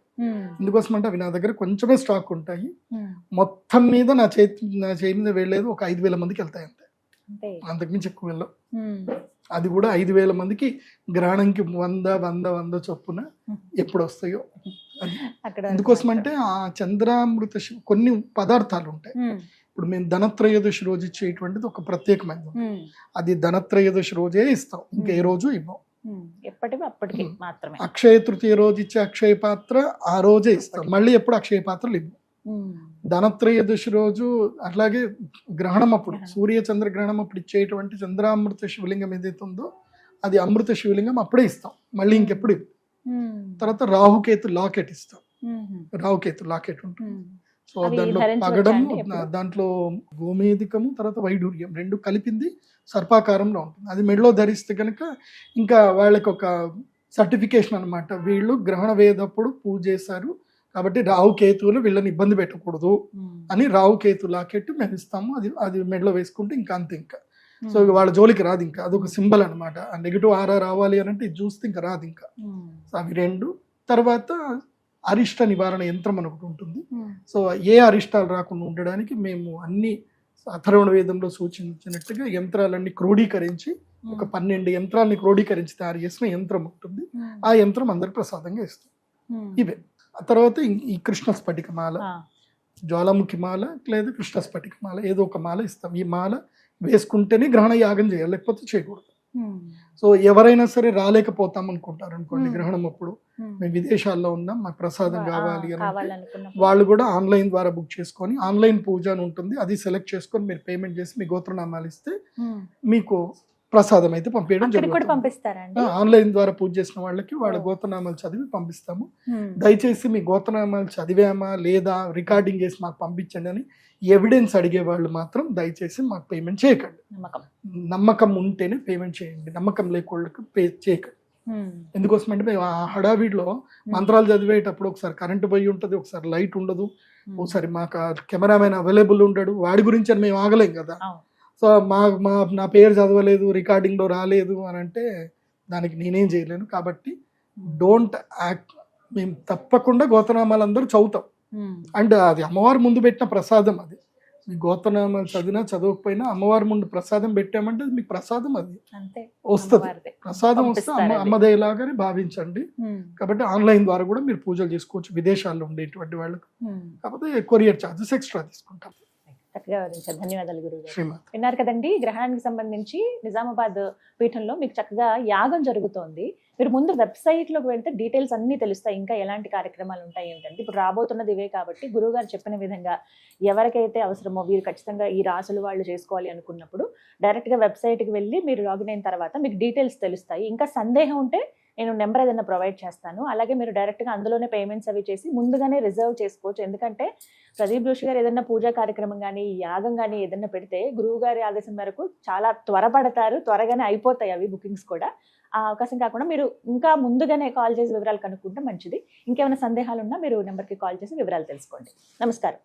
ఎందుకోసం అంటే అవి నా దగ్గర కొంచెమే స్టాక్ ఉంటాయి. మొత్తం మీద నా చేయి మీద వెళ్ళలేదు ఒక 5,000 మందికి వెళ్తాయి అంతే, అంతకుమించి ఎక్కువ వెళ్ళవు. అది కూడా 5,000 మందికి గ్రహణంకి 100 చొప్పున ఎప్పుడు వస్తాయో. ఎందుకోసం అంటే ఆ చంద్రామృత కొన్ని పదార్థాలు ఉంటాయి. ఇప్పుడు మేము ధనత్రయోదశి రోజు ఇచ్చేటువంటిది ఒక ప్రత్యేకమైనది. అది ధనత్రయోదశి రోజే ఇస్తాం, ఇంకా ఏ రోజు ఇవ్వం. అప్పటికి మాత్రమే. అక్షయ తృతీయ రోజు ఇచ్చే అక్షయ పాత్ర ఆ రోజే ఇస్తాం, మళ్ళీ ఎప్పుడు అక్షయ పాత్రలు ఇవ్వం. ధనత్రయోదశి రోజు అట్లాగే గ్రహణం అప్పుడు సూర్య చంద్ర గ్రహణం అప్పుడు ఇచ్చేటువంటి చంద్రామృత శివలింగం ఏదైతే ఉందో అది అమృత శివలింగం అప్పుడే ఇస్తాం, మళ్ళీ ఇంకెప్పుడు ఇవ్వం. తర్వాత రాహుకేతు లాకెట్ ఇస్తాం. రాహుకేతు లాకెట్ ఉంటుంది. సో దాంట్లో పగడము, దాంట్లో గోమేధికము, తర్వాత వైడూర్యం 2 కలిపింది సర్పాకారంలో ఉంటుంది. అది మెడలో ధరిస్తే కనుక ఇంకా వాళ్ళకి ఒక సర్టిఫికేషన్ అనమాట, వీళ్ళు గ్రహణ వేదప్పుడు పూజ చేశారు కాబట్టి రాహుకేతువులు వీళ్ళని ఇబ్బంది పెట్టకూడదు అని రాహుకేతు లాకెట్ మేము ఇస్తాము. అది మెడలో వేసుకుంటే ఇంకా అంతే. ఇంకా సో వాళ్ళ జోలికి రాదు. ఇంకా అదొక సింబల్ అనమాట. ఆ నెగిటివ్ ఆరా రావాలి అని అంటే ఇది చూస్తే ఇంకా రాదు. ఇంకా సో అవి 2. తర్వాత అరిష్ట నివారణ యంత్రం అని ఒకటి ఉంటుంది. సో ఏ అరిష్టాలు రాకుండా ఉండడానికి మేము అన్ని అథర్వణ వేదంలో సూచించినట్టుగా యంత్రాలన్నీ క్రోడీకరించి ఒక 12 యంత్రాలని క్రోడీకరించి తయారు చేసిన యంత్రం ఉంటుంది. ఆ యంత్రం అందరికి ప్రసాదంగా ఇస్తాం. ఇవే. ఆ తర్వాత ఈ కృష్ణ స్ఫటిక మాల, జ్వాలాముఖి మాల లేదా కృష్ణ స్ఫటిక మాల ఏదో ఒక మాల ఇస్తాం. ఈ మాల వేసుకుంటేనే గ్రహణ యాగం చేయాలి, లేకపోతే చేయకూడదు. సో ఎవరైనా సరే రాలేకపోతాం అనుకుంటారు అనుకోండి, గ్రహణం అప్పుడు మేము విదేశాల్లో ఉన్నాం మాకు ప్రసాదం కావాలి అని వాళ్ళు కూడా ఆన్లైన్ ద్వారా బుక్ చేసుకొని ఆన్లైన్ పూజ అని ఉంటుంది, అది సెలెక్ట్ చేసుకొని మీరు పేమెంట్ చేసి మీ గోత్రనామాలు ఇస్తే మీకు ప్రసాదం అయితే పంపించడం జరుగుతుంది. ఆన్లైన్ ద్వారా పూజ చేసిన వాళ్ళకి వాళ్ళ గోత్రనామాలు చదివి పంపిస్తాము. దయచేసి మీ గోత్రనామాలు చదివామా లేదా రికార్డింగ్ చేసి మాకు పంపించండి అని ఎవిడెన్స్ అడిగే వాళ్ళు మాత్రం దయచేసి మాకు పేమెంట్ చేయకండి. నమ్మకం ఉంటేనే పేమెంట్ చేయండి, నమ్మకం లేకోళ్ళకి పే చేయకండి. ఎందుకోసం అంటే మేము ఆ హడావిడిలో మంత్రాలు చదివేటప్పుడు ఒకసారి కరెంటు పోయి ఉంటుంది, ఒకసారి లైట్ ఉండదు, ఒకసారి మాకు కెమెరామెన్ అవైలబుల్ ఉండడు. వాడి గురించి అని మేము ఆగలేం కదా. సో నా పేరు చదవలేదు, రికార్డింగ్లో రాలేదు అని అంటే దానికి నేనేం చేయలేను. కాబట్టి డోంట్ యాక్ట్. మేము తప్పకుండా గోత్రనామాలు అందరూ చదువుతాం. అండ్ అది అమ్మవారి ముందు పెట్టిన ప్రసాదం. అది మీ గోత్రనామాలు చదివినా చదవకపోయినా అమ్మవారి ముందు ప్రసాదం పెట్టామంటే మీకు ప్రసాదం అది వస్తుంది. ప్రసాదం వస్తే అమ్మదేలాగానే భావించండి. కాబట్టి ఆన్లైన్ ద్వారా కూడా మీరు పూజలు చేసుకోవచ్చు విదేశాల్లో ఉండేటువంటి వాళ్ళకు. కాకపోతే కొరియర్ ఛార్జెస్ ఎక్స్ట్రా తీసుకుంటాం. చక్కగా వివరించారు, ధన్యవాదాలు గురుగారు. విన్నారు కదండి, గ్రహణానికి సంబంధించి నిజామాబాద్ పీఠంలో మీకు చక్కగా యాగం జరుగుతోంది. మీరు ముందు వెబ్సైట్లోకి వెళ్తే డీటెయిల్స్ అన్నీ తెలుస్తాయి, ఇంకా ఎలాంటి కార్యక్రమాలు ఉంటాయి ఏంటంటే. ఇప్పుడు రాబోతున్నది ఇవే కాబట్టి గురువుగారు చెప్పిన విధంగా ఎవరికైతే అవసరమో వీరు ఖచ్చితంగా ఈ రాసులు వాళ్ళు చేసుకోవాలి అనుకున్నప్పుడు డైరెక్ట్గా వెబ్సైట్కి వెళ్ళి మీరు లాగిన్ అయిన తర్వాత మీకు డీటెయిల్స్ తెలుస్తాయి. ఇంకా సందేహం ఉంటే నేను నెంబర్ ఏదైనా ప్రొవైడ్ చేస్తాను. అలాగే మీరు డైరెక్ట్గా అందులోనే పేమెంట్స్ అవి చేసి ముందుగానే రిజర్వ్ చేసుకోవచ్చు. ఎందుకంటే ప్రదీప్ జోషి గారు ఏదైనా పూజా కార్యక్రమం కానీ యాగం కానీ ఏదైనా పెడితే గురువు గారి ఆదేశం మేరకు చాలా త్వరపడతారు, త్వరగానే అయిపోతాయి అవి బుకింగ్స్ కూడా. ఆ అవకాశం కాకుండా మీరు ఇంకా ముందుగానే కాల్ చేసి వివరాలు కనుక్కుంటే మంచిది. ఇంకేమైనా సందేహాలు ఉన్నా మీరు నెంబర్కి కాల్ చేసి వివరాలు తెలుసుకోండి. నమస్కారం.